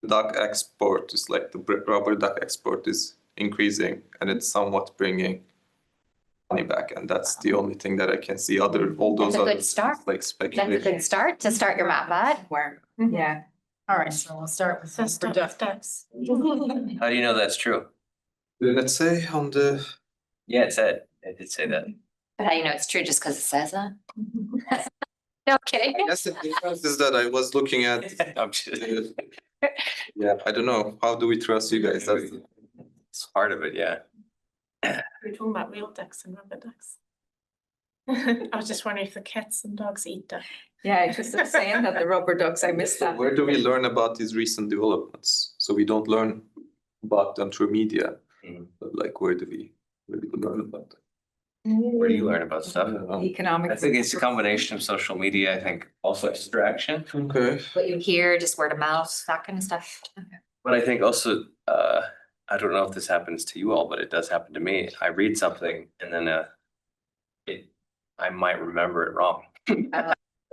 duck export is like the rubber duck export is increasing and it's somewhat bringing money back, and that's the only thing that I can see. All those That's a good other start. like That's a speculation. good start to start your map at. Where? Mhm. Yeah. All right, so we'll start with That's rubber ducks. How do you know that's true? Let's say on the Yeah, it said, it did say that. But how do you know it's true just because it says that? No kidding. yes, the difference is that I was looking at I'm just, yeah, I don't know. How do we trust you guys? That's it's part of it, yeah. We're talking about real ducks and rubber ducks. I was just wondering if the cats and dogs eat duck. Yeah, I just was saying that the rubber ducks, I missed that. where do we learn about these recent developments? So we don't learn about them through media, but like where do we learn about them? Where do you learn about stuff? Economic. I think it's a combination of social media, I think also distraction. Okay. What you hear, just word of mouth, that kind of stuff. But I think also, I don't know if this happens to you all, but it does happen to me. I read something and then I might remember it wrong.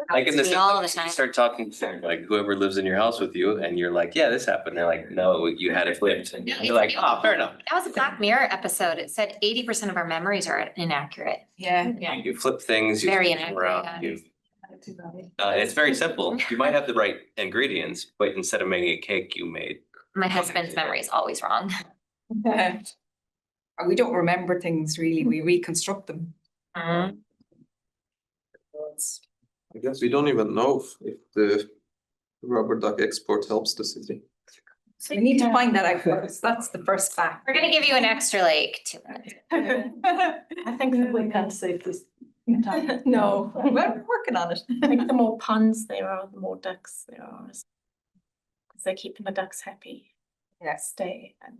Like in Happens to me all the time. you start talking to like whoever lives in your house with you and you're like, yeah, this happened. They're like, no, you had it flipped. And you're like, oh, fair enough. That was a Black Mirror episode. It said 80% of our memories are inaccurate. Yeah. You flip things. You Very flip them inaccurate, around, yeah. you- it's very simple. You might have the right ingredients, but instead of making a cake, you made. My husband's memory is always wrong. We don't remember things really, we reconstruct them. I guess we don't even know if the rubber duck export helps the city. So we need to find that out first. That's the first fact. We're gonna give you an extra like 2 minutes. I think We can't save this. no. We're working on it. I think the more ponds there are, the more ducks there are. Because they're keeping the ducks happy. Yeah. Stay and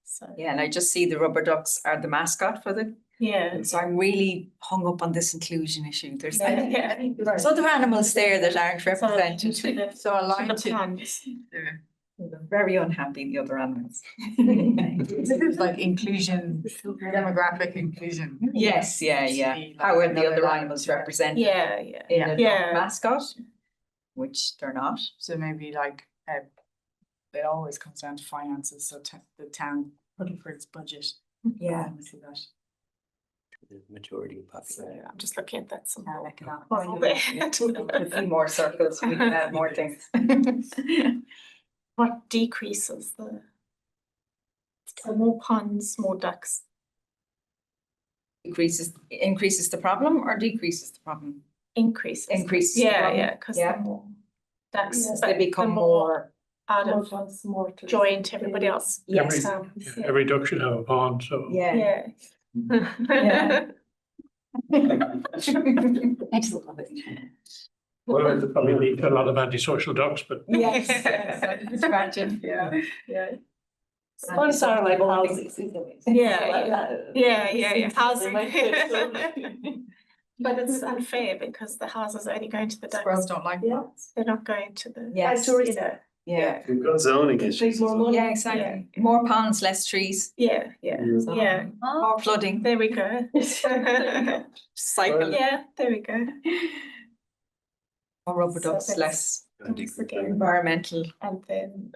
so. Yeah, and I just see the rubber ducks are the mascot for the, Yeah. so I'm really hung up on this inclusion issue. There's There's other animals there that aren't represented. So the aligned to, ponds. they're very unhappy, the other animals. This is like inclusion, demographic inclusion. Yes, yeah. How are the other animals represented Yeah, in a Yeah. mascot? Which they're not. So maybe like, it always comes down to finances, so the town putting for its budget. Yeah. We see that. The majority of So population. I'm just looking at that some Town more. economic. Well, A few more circles, we can add more things. What decreases the? So more ponds, more ducks. Increases the problem or decreases the problem? Increases. Increases the Yeah, problem. because Yeah. the more ducks. Yes, They but the become more, out More of ones, more to join to everybody else. yes, Every duck should have a pond, so. yeah. Yeah. Yeah. I just love it. Well, they probably need a lot of antisocial ducks, but Yes. Imagine, Yeah. Ones are like houses, isn't it? Yeah. Housing. They might fit slowly. But it's unfair because the houses are only going to the Squirrels ducks. don't like Yeah. that. They're not going to the. Yes. You know. Yeah. We've got zoning issues. Take more money. Yeah, exactly. More ponds, less trees, Yeah. more flooding. There we go. Cycle. Yeah, there we go. More rubber So ducks, that's- less Once again, environmental. and then.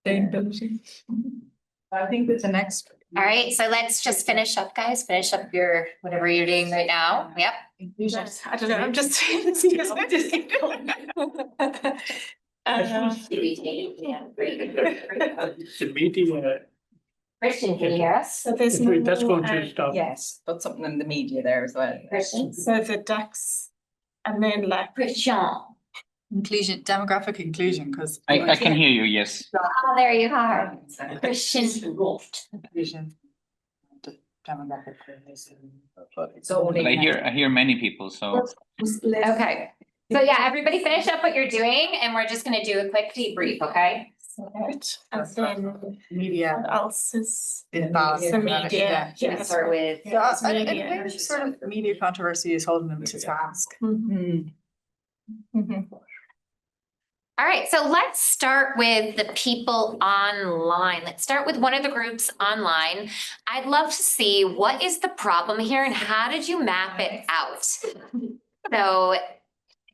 Sustainability. I think that's the next. All right, so let's just finish up, guys. Finish up your, whatever you're doing right now. Yep. I don't know, I'm just. the media, Christian, can you hear us? So there's that's more, going to stop. Yes, put something in the media there as well. Christian? so the ducks, and then like. Christian. Inclusion, demographic inclusion, because. I can hear you, yes. Oh, there you are. Christian Roth. Inclusion. Demographic. So But I hear many people, so. Okay, so yeah, everybody finish up what you're doing and we're just gonna do a quick debrief, okay? And then Media. what else is? Imbalance. The media. Should we start with? So I Media. think sort of media controversy is holding them to task. Mhm. All right, so let's start with the people online. Let's start with one of the groups online. I'd love to see what is the problem here and how did you map it out? So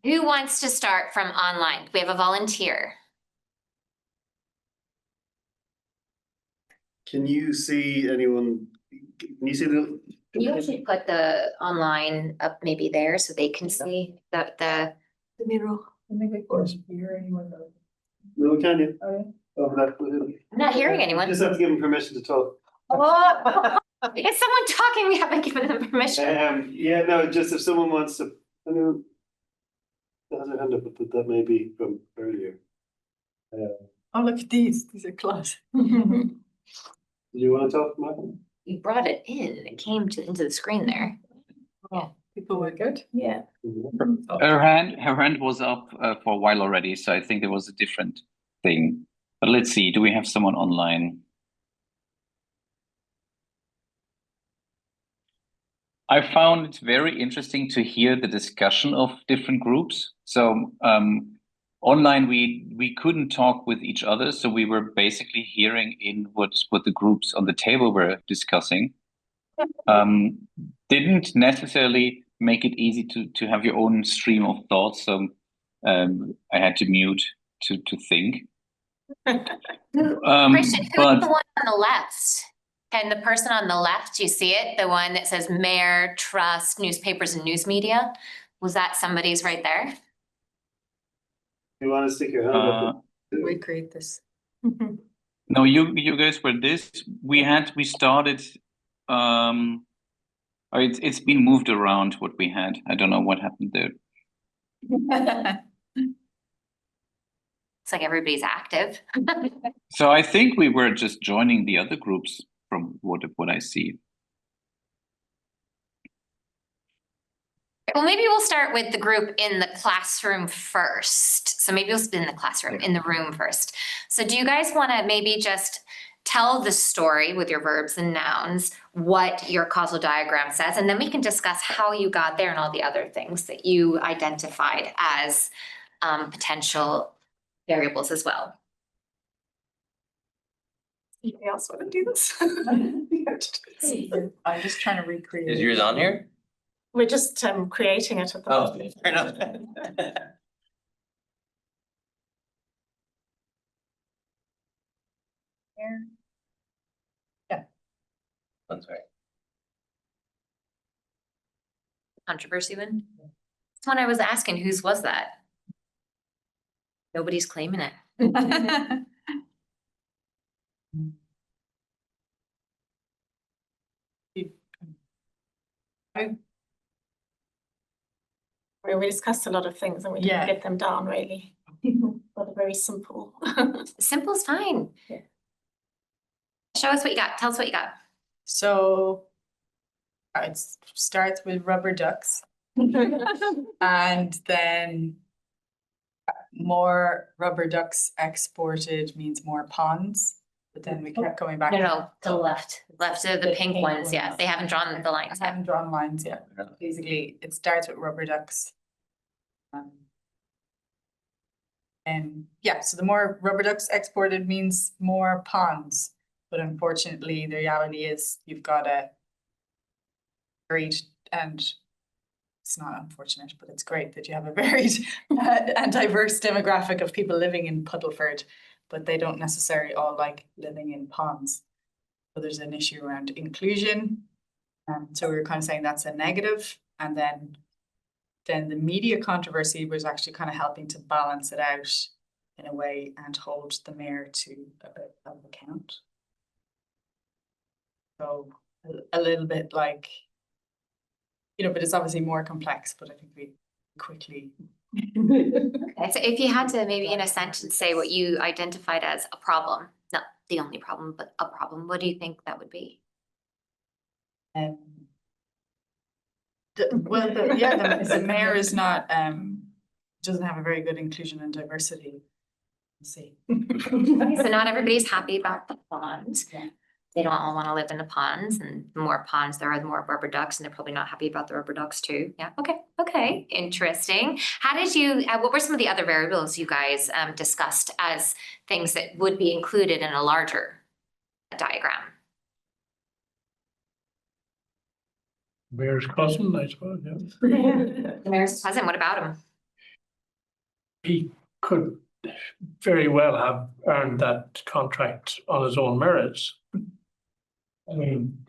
who wants to start from online? We have a volunteer. Can you see anyone? Can you see the? You actually put the online up maybe there so they can see that the. The mirror. No, can you? Oh, that. I'm not hearing anyone. Just have to give them permission to talk. Oh, is someone talking? We haven't given them permission. Yeah, no, just if someone wants to, I know. Has their hand up, but that may be from earlier. Oh, look at these are class. Do you want to talk, Martin? You brought it in. It came into the screen there. People were good. Yeah. Her hand was up for a while already, so I think there was a different thing. But let's see, do we have someone online? I found it very interesting to hear the discussion of different groups. So online, we couldn't talk with each other, so we were basically hearing in what the groups on the table were discussing. Didn't necessarily make it easy to have your own stream of thoughts. So I had to mute to think. Christian, who's But the one on the left? Can the person on the left, do you see it? The one that says Mayor, Trust, Newspapers and News Media? Was that somebody's right there? You want to stick your hand up? We create this. no, you guys were this. We started Oh, it's been moved around what we had. I don't know what happened there. It's like everybody's active. So I think we were just joining the other groups from what I see. Well, maybe we'll start with the group in the classroom first. So maybe we'll spin the classroom in the room first. So do you guys want to maybe just tell the story with your verbs and nouns, what your causal diagram says, and then we can discuss how you got there and all the other things that you identified as potential variables as well. Anybody else want to do this? I'm just trying to recreate. Is yours on here? We're just creating it at the Oh, moment. fair enough. That's right. Controversy one? That's one I was asking, whose was that? Nobody's claiming it. We discussed a lot of things and we didn't get them down really. But they're very simple. Simple's fine. Yeah. Show us what you got. Tell us what you got. So it starts with rubber ducks. And then more rubber ducks exported means more ponds. But then we kept going back. No, the left of the pink ones. Yeah, they haven't drawn the lines I yet. haven't drawn lines yet. Basically, it starts with rubber ducks. And yeah, so the more rubber ducks exported means more ponds. But unfortunately, the reality is you've got a varied, and it's not unfortunate, but it's great that you have a varied and diverse demographic of people living in Puddleford, but they don't necessarily all like living in ponds. So there's an issue around inclusion. So we were kind of saying that's a negative. And then the media controversy was actually kind of helping to balance it out in a way and hold the mayor to a bit of account. So a little bit like, you know, but it's obviously more complex, but I think we quickly. Okay, so if you had to maybe in a sentence say what you identified as a problem, not the only problem, but a problem, what do you think that would be? The mayor is not, doesn't have a very good inclusion and diversity. Let's see. So not everybody's happy about the pond. Yeah. They don't all want to live in the ponds, and the more ponds there are, the more rubber ducks, and they're probably not happy about the rubber ducks too. Yeah, okay, interesting. How did you, what were some of the other variables you guys discussed as things that would be included in a larger diagram? Mayor's cousin, I suppose, yeah. The mayor's cousin, what about him? He could very well have earned that contract on his own merits. I mean,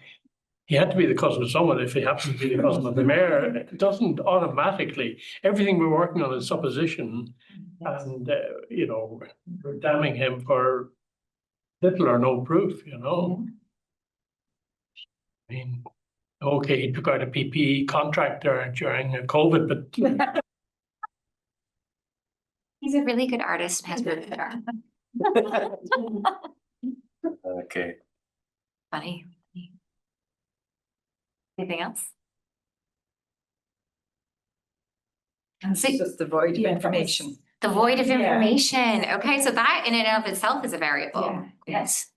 he had to be the cousin of someone if he happened to be the cousin of the mayor. It doesn't automatically, everything we're working on is supposition, and, you know, we're damning him for little or no proof, you know? I mean, okay, he took out a PPE contract during COVID, but He's a really good artist and has really good art. Okay. Funny. Anything else? It's just the void of information. The void of information. Okay, so that in and of itself is a variable. Yes.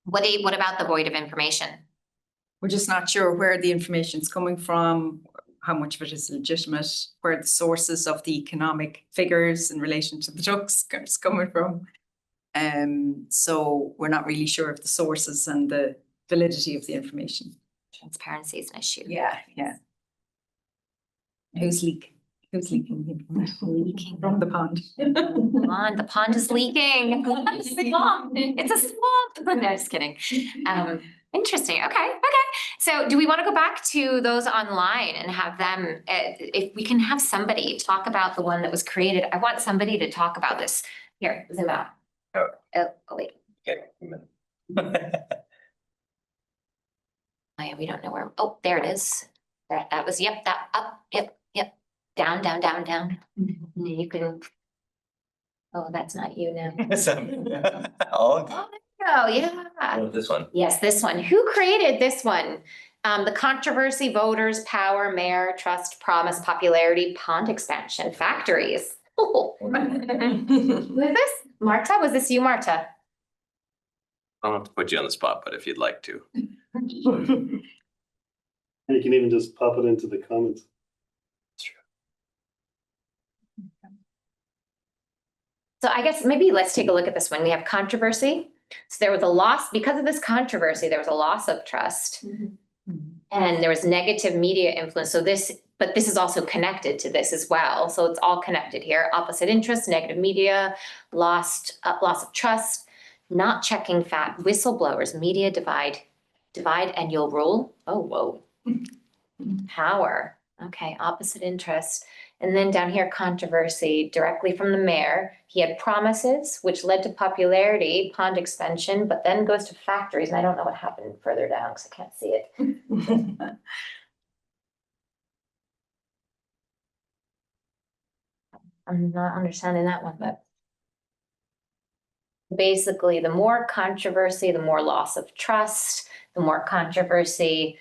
What about the void of information? We're just not sure where the information's coming from, how much of it is legitimate, where the sources of the economic figures in relation to the ducks is coming from. So we're not really sure of the sources and the validity of the information. Transparency is an issue. Yeah. Who's leaking the information? Leaking From the pond. The pond is leaking. It's a swamp. No, just kidding. Interesting. Okay. So do we want to go back to those online and have them, if we can have somebody talk about the one that was created? I want somebody to talk about this. Here, zoom out. Oh, wait. Okay. Oh, yeah, we don't know where, oh, there it is. That was, yep, that up, yep, down, down, down, down. And you can, oh, that's not you now. Oh, Oh, yeah. this one. Yes, this one. Who created this one? The controversy, voters, power, mayor, trust, promise, popularity, pond expansion, factories. Oh. Who is this? Marta? Was this you, Marta? I don't have to put you on the spot, but if you'd like to. You can even just pop it into the comments. So I guess maybe let's take a look at this one. We have controversy. So there was a loss, because of this controversy, there was a loss of trust. And there was negative media influence. So this, but this is also connected to this as well. So it's all connected here. Opposite interest, negative media, loss of trust, not checking fact, whistleblowers, media divide and you'll rule. Oh, whoa. Power. Okay, opposite interest. And then down here, controversy directly from the mayor. He had promises, which led to popularity, pond expansion, but then goes to factories. And I don't know what happened further down because I can't see it. I'm not understanding that one, but basically the more controversy, the more loss of trust, the more controversy,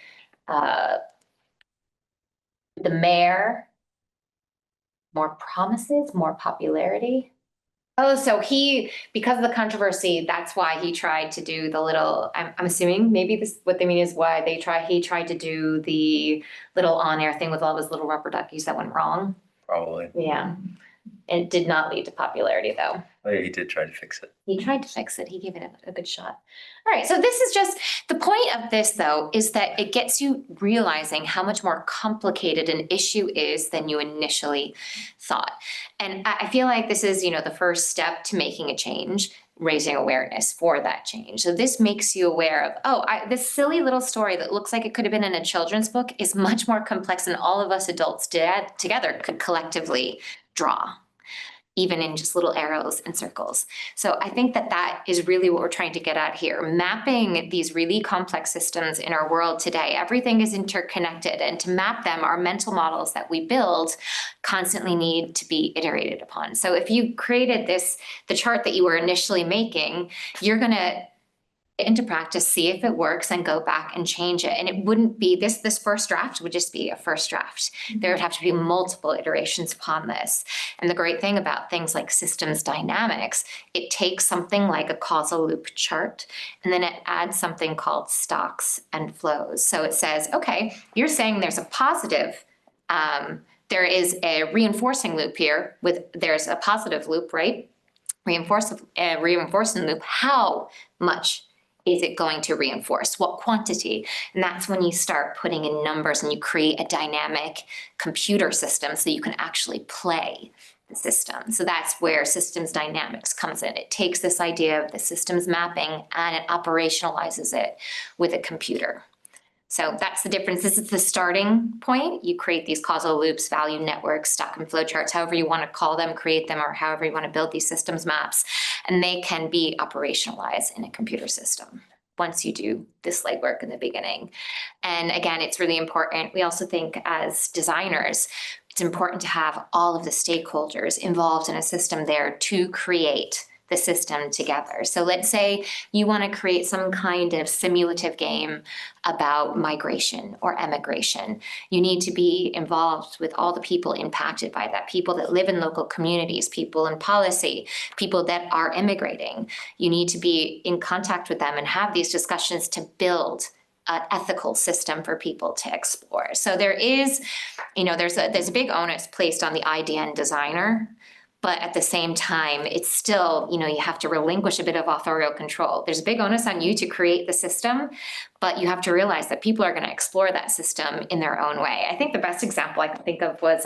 the mayor, more promises, more popularity. Oh, so because of the controversy, that's why he tried to do the little, I'm assuming maybe this, what they mean is why he tried to do the little on-air thing with all his little rubber duckies that went wrong. Probably. Yeah. It did not lead to popularity though. Oh, yeah, he did try to fix it. He tried to fix it. He gave it a good shot. All right. So this is just the point of this, though, is that it gets you realizing how much more complicated an issue is than you initially thought. And I feel like this is, the first step to making a change, raising awareness for that change. So this makes you aware of, this silly little story that looks like it could have been in a children's book is much more complex than all of us adults together could collectively draw, even in just little arrows and circles. So I think that is really what we're trying to get at here. Mapping these really complex systems in our world today, everything is interconnected, and to map them, our mental models that we build constantly need to be iterated upon. So if you created the chart that you were initially making, you're gonna into practice, see if it works, and go back and change it. And it wouldn't be this first draft would just be a first draft. There would have to be multiple iterations upon this. And the great thing about things like systems dynamics, it takes something like a causal loop chart, and then it adds something called stocks and flows. So it says, okay, you're saying there's a positive, there is a reinforcing loop here there's a positive loop, right? Reinforcing loop, how much is it going to reinforce? What quantity? And that's when you start putting in numbers and you create a dynamic computer system so you can actually play the system. So that's where systems dynamics comes in. It takes this idea of the systems mapping and it operationalizes it with a computer. So that's the difference. This is the starting point. You create these causal loops, value networks, stock and flow charts, however you want to call them, create them, or however you want to build these systems maps. And they can be operationalized in a computer system once you do this legwork in the beginning. And again, it's really important. We also think as designers, it's important to have all of the stakeholders involved in a system there to create the system together. So let's say you want to create some kind of simulative game about migration or emigration. You need to be involved with all the people impacted by that, people that live in local communities, people in policy, people that are immigrating. You need to be in contact with them and have these discussions to build an ethical system for people to explore. So there is, there's a big onus placed on the IDN designer. But at the same time, it's still, you have to relinquish a bit of authorial control. There's a big onus on you to create the system, but you have to realize that people are going to explore that system in their own way. I think the best example I can think of was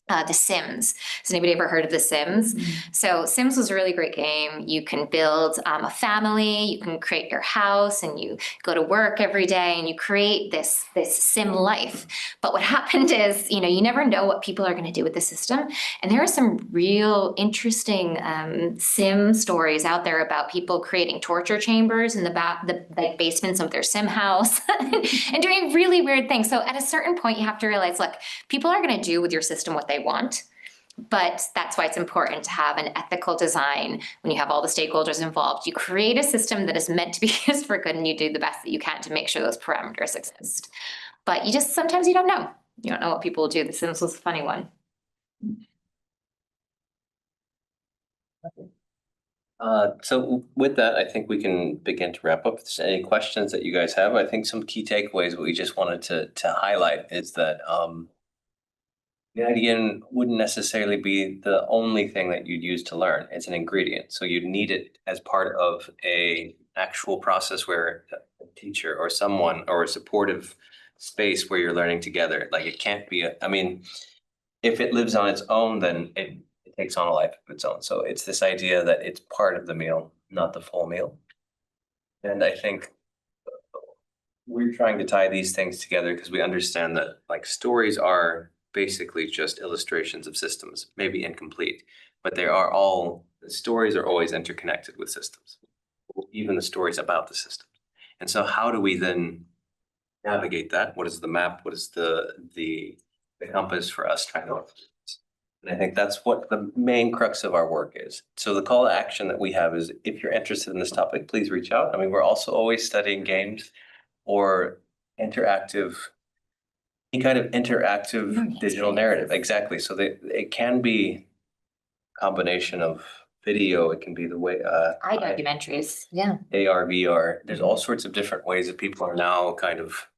The Sims. Has anybody ever heard of The Sims? So Sims was a really great game. You can build a family, you can create your house, and you go to work every day and you create this sim life. But what happened is, you know, you never know what people are going to do with the system. And there are some real interesting sim stories out there about people creating torture chambers in the like basements of their sim house and doing really weird things. So at a certain point, you have to realize, look, people are going to do with your system what they want. But that's why it's important to have an ethical design when you have all the stakeholders involved. You create a system that is meant to be used for good and you do the best that you can to make sure those parameters exist. But sometimes you don't know. You don't know what people will do. The Sims was a funny one. So with that, I think we can begin to wrap up. If there's any questions that you guys have, I think some key takeaways we just wanted to highlight is that the IDN wouldn't necessarily be the only thing that you'd use to learn. It's an ingredient. So you'd need it as part of a actual process where a teacher or someone or a supportive space where you're learning together. Like it can't be I mean, if it lives on its own, then it takes on a life of its own. So it's this idea that it's part of the meal, not the full meal. And I think we're trying to tie these things together because we understand that like stories are basically just illustrations of systems, maybe incomplete, but the stories are always interconnected with systems, even the stories about the system. And so how do we then navigate that? What is the map? What is the compass for us trying to? And I think that's what the main crux of our work is. So the call to action that we have is, if you're interested in this topic, please reach out. I mean, we're also always studying games or any kind of interactive digital narrative. Exactly. So it can be a combination of video. It can be the way Documentaries. Yeah. AR, VR. There's all sorts of different ways that people are now kind of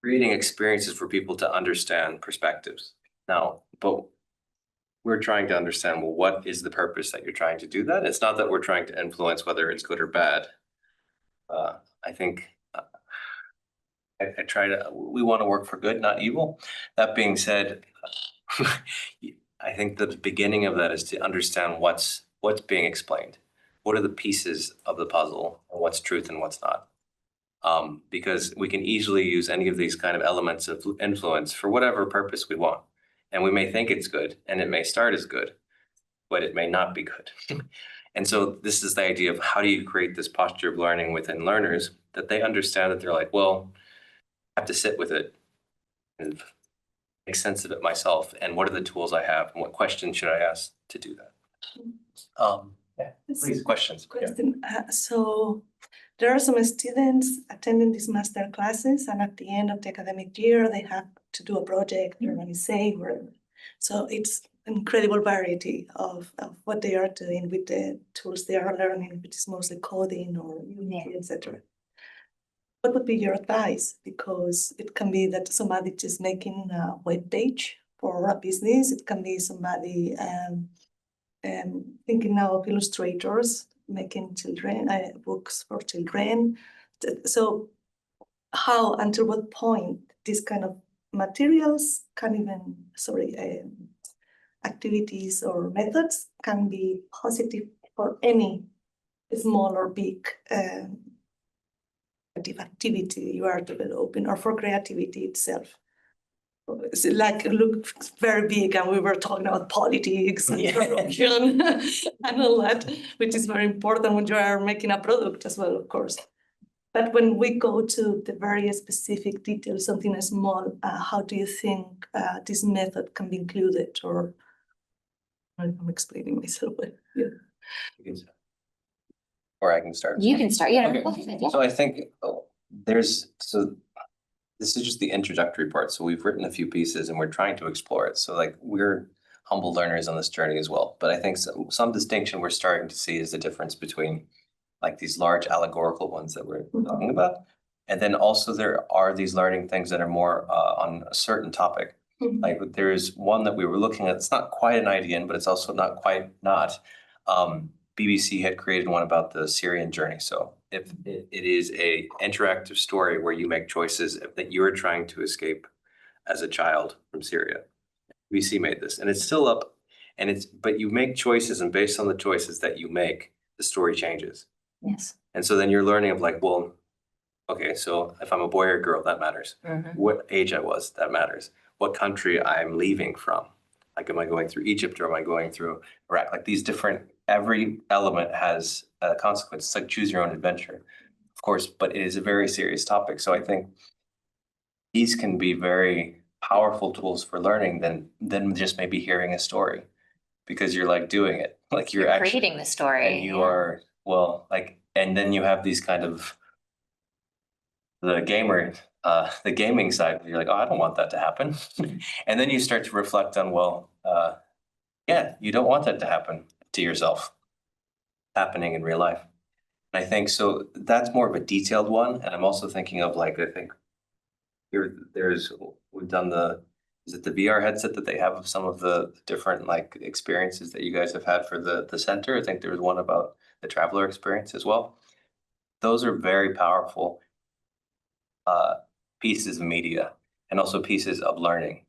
creating experiences for people to understand perspectives. Now, but we're trying to understand, well, what is the purpose that you're trying to do that? It's not that we're trying to influence whether it's good or bad. I think we want to work for good, not evil. That being said, I think the beginning of that is to understand what's being explained. What are the pieces of the puzzle and what's truth and what's not? Because we can easily use any of these kind of elements of influence for whatever purpose we want. And we may think it's good and it may start as good, but it may not be good. And so this is the idea of how do you create this posture of learning within learners that they understand that they're like, well, I have to sit with it and make sense of it myself. And what are the tools I have and what questions should I ask to do that? Please, questions. So there are some students attending these master classes, and at the end of the academic year, they have to do a project or an essay. So it's incredible variety of what they are doing with the tools they are learning, which is mostly coding or Unity, etc. What would be your advice? Because it can be that somebody just making a web page for a business. It can be somebody thinking now of illustrators, making books for children. So how, until what point, these kind of materials can even, activities or methods can be positive for any small or big activity you are developing, or for creativity itself. It's like look very big, and we were talking about politics and corruption and all that, which is very important when you are making a product as well, of course. But when we go to the very specific details, something small, how do you think this method can be included? Or I'm explaining myself. Yeah. Or I can start. You can start. Yeah. Okay. So I think this is just the introductory part. So we've written a few pieces and we're trying to explore it. So like we're humble learners on this journey as well. But I think some distinction we're starting to see is the difference between like these large allegorical ones that we're talking about. And then also there are these learning things that are more on a certain topic. Like there is one that we were looking at, it's not quite an IDN, but it's also not quite not. BBC had created one about the Syrian journey. So if it is a interactive story where you make choices that you're trying to escape as a child from Syria, BBC made this, and it's still up, and but you make choices, and based on the choices that you make, the story changes. Yes. And so then you're learning of like, well, okay, so if I'm a boy or a girl, that matters. What age I was, that matters. What country I'm leaving from. Like, am I going through Egypt or am I going through Iraq? Like these different, every element has a consequence. It's like choose your own adventure, of course, but it is a very serious topic. So I think these can be very powerful tools for learning than just maybe hearing a story, because you're like doing it, like you're actually creating the story. and you are, well, like, and then you have these kind of the gaming side, where you're like, oh, I don't want that to happen. And then you start to reflect on, well, yeah, you don't want that to happen to yourself, happening in real life. And I think so that's more of a detailed one. And I'm also thinking of like, I think we've done is it the VR headset that they have of some of the different like experiences that you guys have had for the center? I think there was one about the traveler experience as well. Those are very powerful pieces of media and also pieces of learning.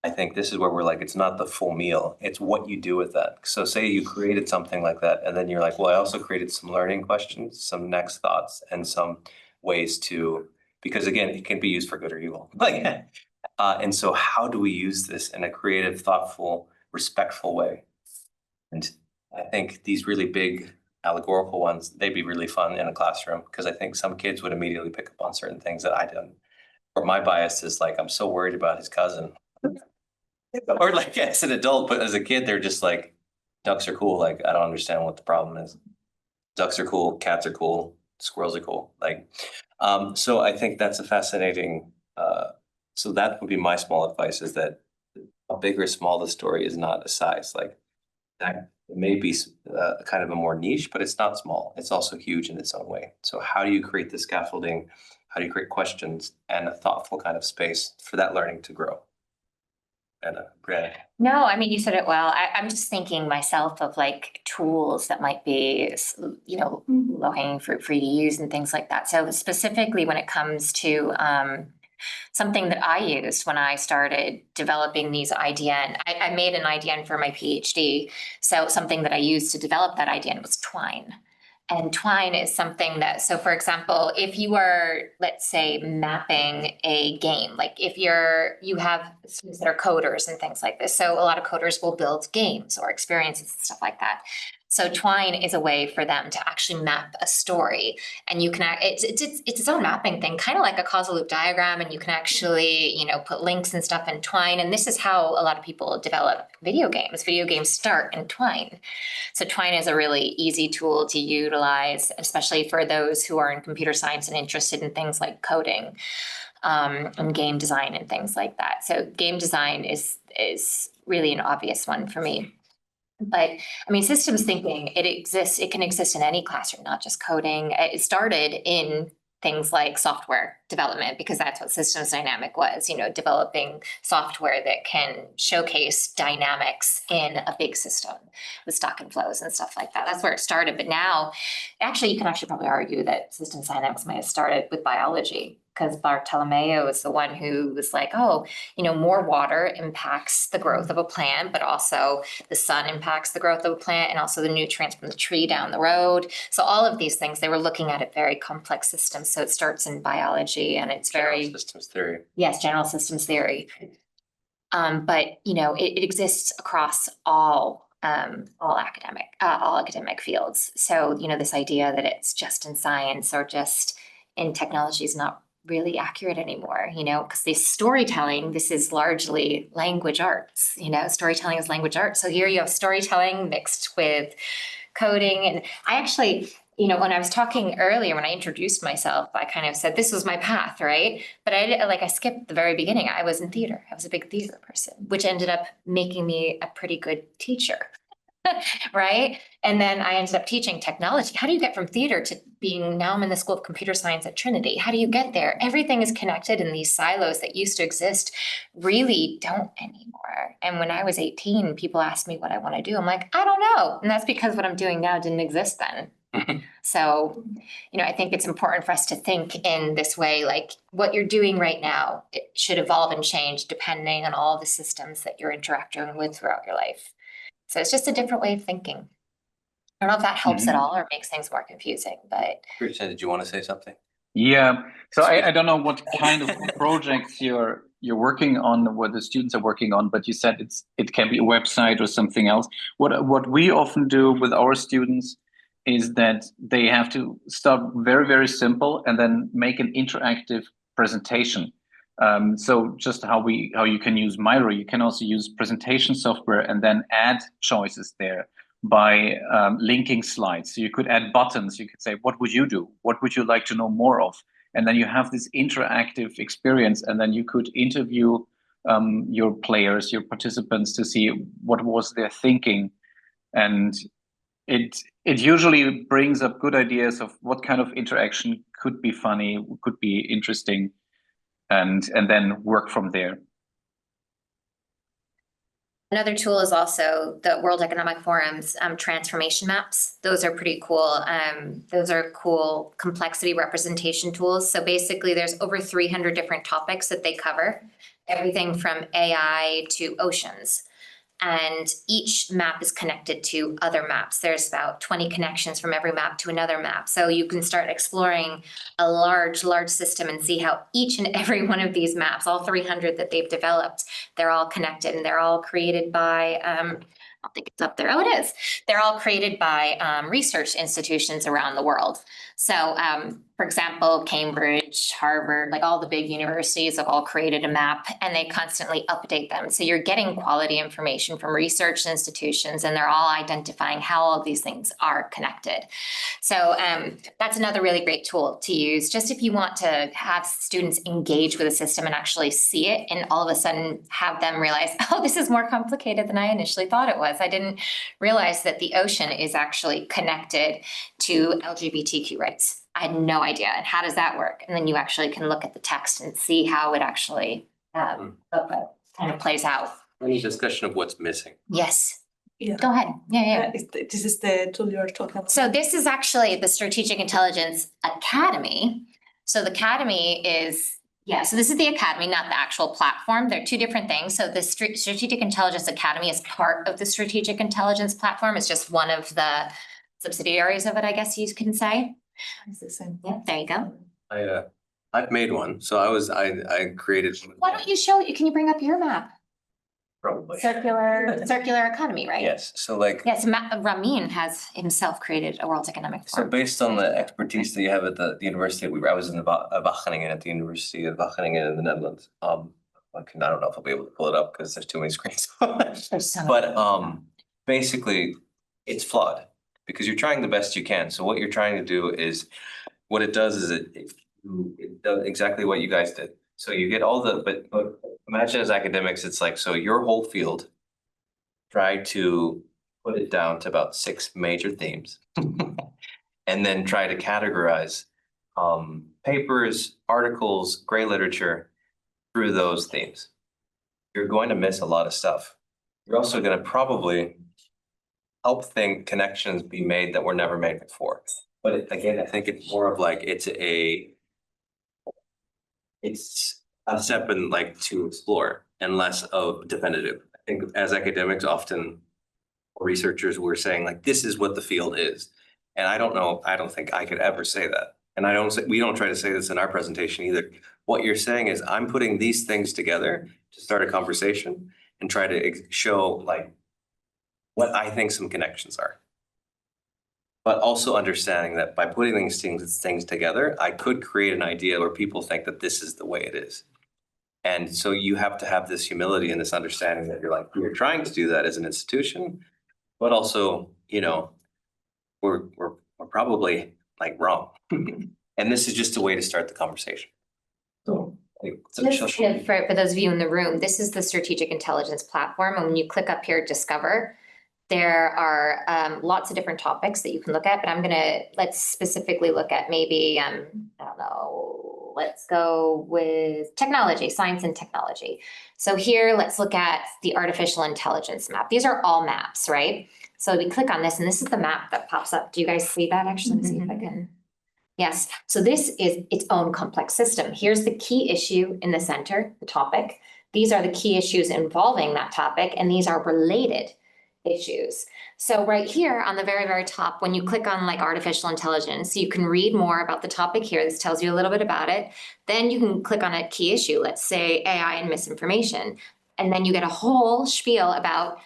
I think this is where we're like, it's not the full meal, it's what you do with that. So say you created something like that, and then you're like, well, I also created some learning questions, some next thoughts, and some ways to, because again, it can be used for good or evil. And so how do we use this in a creative, thoughtful, respectful way? And I think these really big allegorical ones, they'd be really fun in a classroom, because I think some kids would immediately pick up on certain things that I didn't. Or my bias is like, I'm so worried about his cousin. Or like as an adult, but as a kid, they're just like, ducks are cool. Like, I don't understand what the problem is. Ducks are cool, cats are cool, squirrels are cool. Like, so I think that's a fascinating, so that would be my small advice, is that how big or small the story is not a size. Like that may be kind of a more niche, but it's not small. It's also huge in its own way. So how do you create the scaffolding? How do you create questions and a thoughtful kind of space for that learning to grow? And Breanne. No, I mean, you said it well. I'm just thinking myself of like tools that might be, low hanging fruit for you to use and things like that. So specifically when it comes to something that I used when I started developing these IDN, I made an IDN for my PhD. So something that I used to develop that IDN was twine. And twine is something that, so for example, if you are, let's say, mapping a game, like if you have students that are coders and things like this. So a lot of coders will build games or experiences and stuff like that. So twine is a way for them to actually map a story, and you can, it's its own mapping thing, kind of like a causal loop diagram, and you can actually, put links and stuff in twine. And this is how a lot of people develop video games. Video games start in twine. So twine is a really easy tool to utilize, especially for those who are in computer science and interested in things like coding, and game design and things like that. So game design is really an obvious one for me. But I mean, systems thinking, it can exist in any classroom, not just coding. It started in things like software development, because that's what systems dynamic was, developing software that can showcase dynamics in a big system with stock and flows and stuff like that. That's where it started. But now, actually, you can probably argue that systems dynamics might have started with biology, because Bartolomeo is the one who was like, more water impacts the growth of a plant, but also the sun impacts the growth of a plant, and also the nutrients from the tree down the road. So all of these things, they were looking at a very complex system. So it starts in biology, and it's General very systems theory. Yes, general systems theory. But it exists across all academic fields. So this idea that it's just in science or just in technology is not really accurate anymore, because this storytelling, this is largely language arts, storytelling is language arts. So here you have storytelling mixed with coding. And I actually, when I was talking earlier, when I introduced myself, I kind of said, this was my path, right? But I skipped the very beginning. I was in theater. I was a big theater person, which ended up making me a pretty good teacher. Right? And then I ended up teaching technology. How do you get from theater to now I'm in the School of Computer Science at Trinity? How do you get there? Everything is connected, and these silos that used to exist really don't anymore. And when I was 18, people asked me what I want to do. I'm like, I don't know. And that's because what I'm doing now didn't exist then. So, I think it's important for us to think in this way, like what you're doing right now, it should evolve and change depending on all the systems that you're interacting with throughout your life. So it's just a different way of thinking. I don't know if that helps at all or makes things more confusing, but. Christian, did you want to say something? Yeah, so I don't know what kind of projects you're working on, what the students are working on, but you said it can be a website or something else. What we often do with our students is that they have to start very, very simple and then make an interactive presentation. So just how you can use Miro, you can also use presentation software and then add choices there by linking slides. So you could add buttons. You could say, what would you do? What would you like to know more of? And then you have this interactive experience, and then you could interview your players, your participants, to see what was their thinking. And it usually brings up good ideas of what kind of interaction could be funny, could be interesting, and then work from there. Another tool is also the World Economic Forum's transformation maps. Those are pretty cool. Those are cool complexity representation tools. So basically there's over 300 different topics that they cover, everything from AI to oceans. And each map is connected to other maps. There's about 20 connections from every map to another map. So you can start exploring a large system and see how each and every one of these maps, all 300 that they've developed, they're all connected and they're all created by, I don't think it's up there. Oh, it is. They're all created by research institutions around the world. So, for example, Cambridge, Harvard, like all the big universities have all created a map and they constantly update them. So you're getting quality information from research institutions and they're all identifying how all of these things are connected. So that's another really great tool to use just if you want to have students engage with a system and actually see it and all of a sudden have them realize, oh, this is more complicated than I initially thought it was. I didn't realize that the ocean is actually connected to LGBTQ rights. I had no idea. And how does that work? And then you actually can look at the text and see how it actually kind of plays out. Any discussion of what's missing? Yes. Yeah. Go ahead. Yeah. This is the tool you're talking about. So this is actually the Strategic Intelligence Academy. So the Academy is, so this is the Academy, not the actual platform. They're two different things. So the Strategic Intelligence Academy is part of the Strategic Intelligence Platform. It's just one of the subsidiaries of it, I guess you can say. It's the same. Yeah, there you go. I've made one. So I created. Why don't you show it? Can you bring up your map? Probably. Circular economy, right? Yes. So like. Yes, Rahmin has himself created a World Economic So Forum. based on the expertise that you have at the university, I was in the Wageningen at the University of Wageningen in the Netherlands. I don't know if I'll be able to pull it up because there's too many screens. But basically, it's flawed because you're trying the best you can. So what you're trying to do is, what it does is it does exactly what you guys did. So you get all but imagine as academics, it's like, so your whole field, try to put it down to about 6 major themes and then try to categorize papers, articles, gray literature through those themes. You're going to miss a lot of stuff. You're also going to probably help connections be made that were never made before. But again, I think it's more of like, it's a step in like to explore and less of definitive. I think as academics, often researchers were saying like, this is what the field is. And I don't think I could ever say that. And we don't try to say this in our presentation either. What you're saying is I'm putting these things together to start a conversation and try to show like what I think some connections are. But also understanding that by putting these things together, I could create an idea where people think that this is the way it is. And so you have to have this humility and this understanding that you're trying to do that as an institution, but also, we're probably like wrong. And this is just a way to start the conversation. So for those of you in the room, this is the Strategic Intelligence Platform. And when you click up here, Discover, there are lots of different topics that you can look at, but let's specifically look at maybe, I don't know, let's go with technology, science and technology. So here, let's look at the artificial intelligence map. These are all maps, right? So we click on this and this is the map that pops up. Do you guys see that? Actually, let me see if I can. Yes, so this is its own complex system. Here's the key issue in the center, the topic. These are the key issues involving that topic, and these are related issues. So right here on the very, very top, when you click on like artificial intelligence, you can read more about the topic here. This tells you a little bit about it. Then you can click on a key issue, let's say AI and misinformation. And then you get a whole spiel about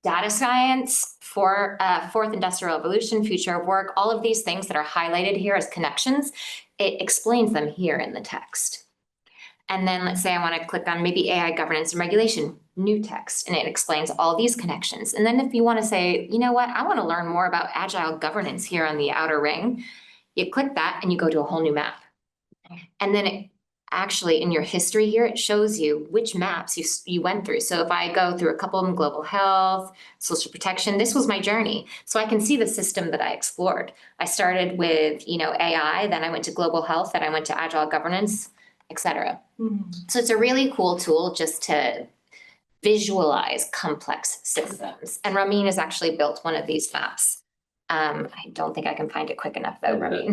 data science, for fourth industrial revolution, future of work, all of these things that are highlighted here as connections, it explains them here in the text. And then let's say I want to click on maybe AI governance and regulation, new text, and it explains all these connections. And then if you want to say, you know what, I want to learn more about agile governance here on the outer ring, you click that and you go to a whole new map. And then it actually in your history here, it shows you which maps you went through. So if I go through a couple of them, global health, social protection, this was my journey. So I can see the system that I explored. I started with, AI, then I went to global health, then I went to agile governance, etc. So it's a really cool tool just to visualize complex systems. And Rahmin has actually built one of these maps. I don't think I can find it quick enough though, Rahmin.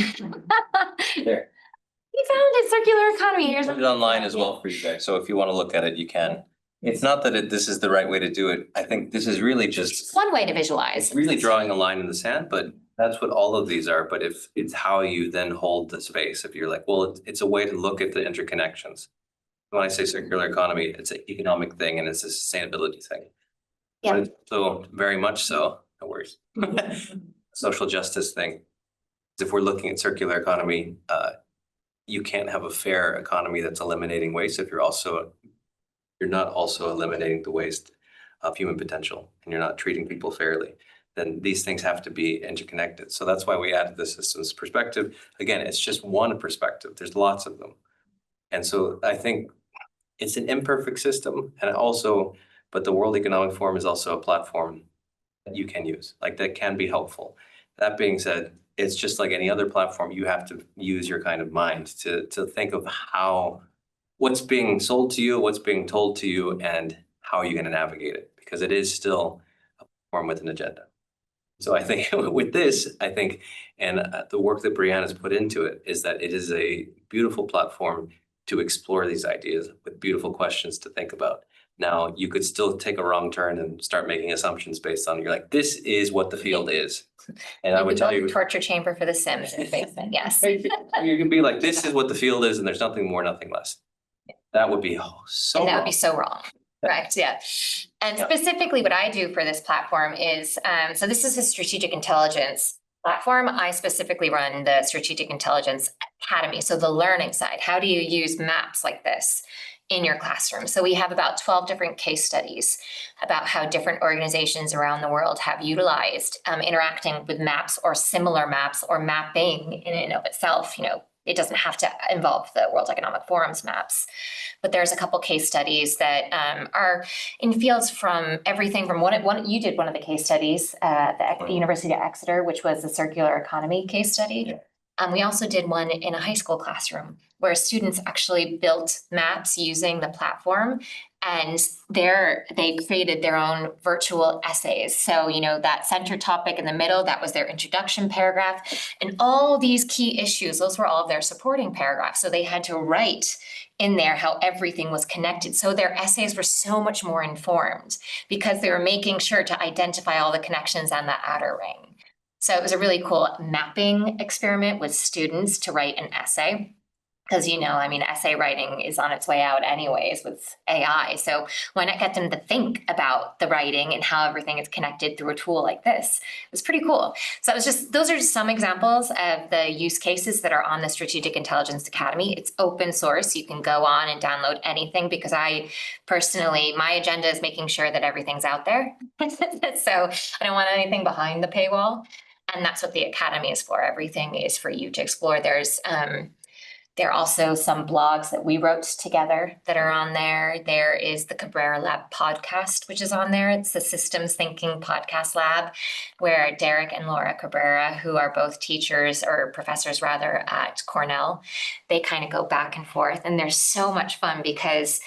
There. We found it, circular economy. Here's Put it online as well for you guys. So if you want to look at it, you can. It's not that this is the right way to do it. I think this is really just one way to visualize. it's really drawing a line in the sand, but that's what all of these are. But if it's how you then hold the space, if you're like, well, it's a way to look at the interconnections. When I say circular economy, it's an economic thing and it's a sustainability thing. Yeah. So very much so, no worries. Social justice thing. If we're looking at circular economy, you can't have a fair economy that's eliminating waste if you're not also eliminating the waste of human potential and you're not treating people fairly. Then these things have to be interconnected. So that's why we added the systems perspective. Again, it's just one perspective. There's lots of them. And so I think it's an imperfect system but the World Economic Forum is also a platform that you can use, like that can be helpful. That being said, it's just like any other platform, you have to use your kind of mind to think of what's being sold to you, what's being told to you, and how are you going to navigate it? Because it is still a platform with an agenda. So I think with this, and the work that Breanne has put into it is that it is a beautiful platform to explore these ideas with beautiful questions to think about. Now, you could still take a wrong turn and start making assumptions based on, you're like, this is what the field is. And I would tell you. Torture chamber for the Sims in the basement, yes. You can be like, this is what the field is and there's nothing more, nothing less. That would be so And that wrong. would be so wrong. Correct, yeah. And specifically what I do for this platform is, so this is a strategic intelligence platform. I specifically run the Strategic Intelligence Academy. So the learning side, how do you use maps like this in your classroom? So we have about 12 different case studies about how different organizations around the world have utilized interacting with maps or similar maps or mapping in and of itself. It doesn't have to involve the World Economic Forum's maps, but there's a couple case studies that are in fields from everything from you did one of the case studies at the University of Exeter, which was the circular economy case study. Yeah. We also did one in a high school classroom where students actually built maps using the platform, and they created their own virtual essays. So, that center topic in the middle, that was their introduction paragraph, and all these key issues, those were all of their supporting paragraphs. So they had to write in there how everything was connected. So their essays were so much more informed because they were making sure to identify all the connections on the outer ring. So it was a really cool mapping experiment with students to write an essay. Because, essay writing is on its way out anyways with AI. So why not get them to think about the writing and how everything is connected through a tool like this? It was pretty cool. So those are just some examples of the use cases that are on the Strategic Intelligence Academy. It's open source. You can go on and download anything because my agenda is making sure that everything's out there. So I don't want anything behind the paywall. And that's what the Academy is for. Everything is for you to explore. There are also some blogs that we wrote together that are on there. There is the Cabrera Lab podcast, which is on there. It's the Systems Thinking Podcast Lab, where Derek and Laura Cabrera, who are both teachers or professors rather at Cornell, they kind of go back and forth. And they're so much fun because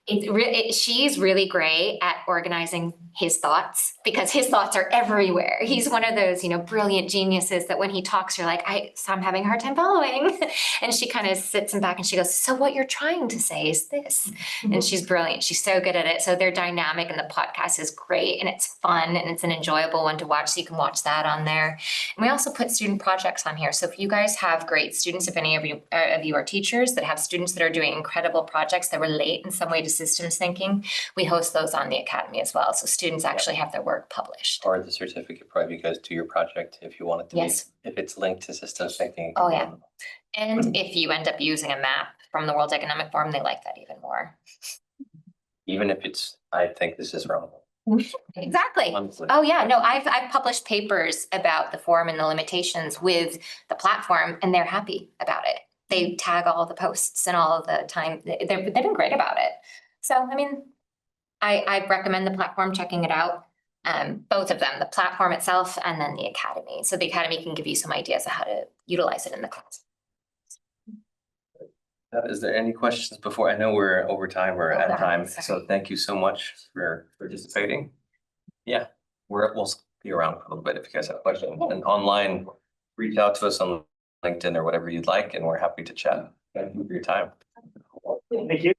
She's really great at organizing his thoughts because his thoughts are everywhere. He's one of those, brilliant geniuses that when he talks, you're like, I'm having a hard time following. And she kind of sits him back and she goes, so what you're trying to say is this. And she's brilliant. She's so good at it. So their dynamic and the podcast is great and it's fun and it's an enjoyable one to watch. So you can watch that on there. And we also put student projects on here. So if you guys have great students, if any of you are teachers that have students that are doing incredible projects that relate in some way to systems thinking, we host those on the Academy as well. So students actually have their work published. Or the certificate probably goes to your project if you want it to Yes. be, if it's linked to systems thinking. Oh, yeah. And if you end up using a map from the World Economic Forum, they like that even more. Even if it's, I think this is wrong. Exactly. Honestly. Oh, yeah. No, I've published papers about the forum and the limitations with the platform, and they're happy about it. They tag all the posts and all of the time. They've been great about it. So, I mean, I recommend the platform, checking it out. Both of them, the platform itself and then the Academy. So the Academy can give you some ideas of how to utilize it in the class. Is there any questions before? I know we're over time or at time, Sorry. so thank you so much for participating. Yeah, we'll be around for a little bit if you guys have questions. And online, reach out to us on LinkedIn or whatever you'd like, and we're happy to chat. Thank you for your time. Thank you.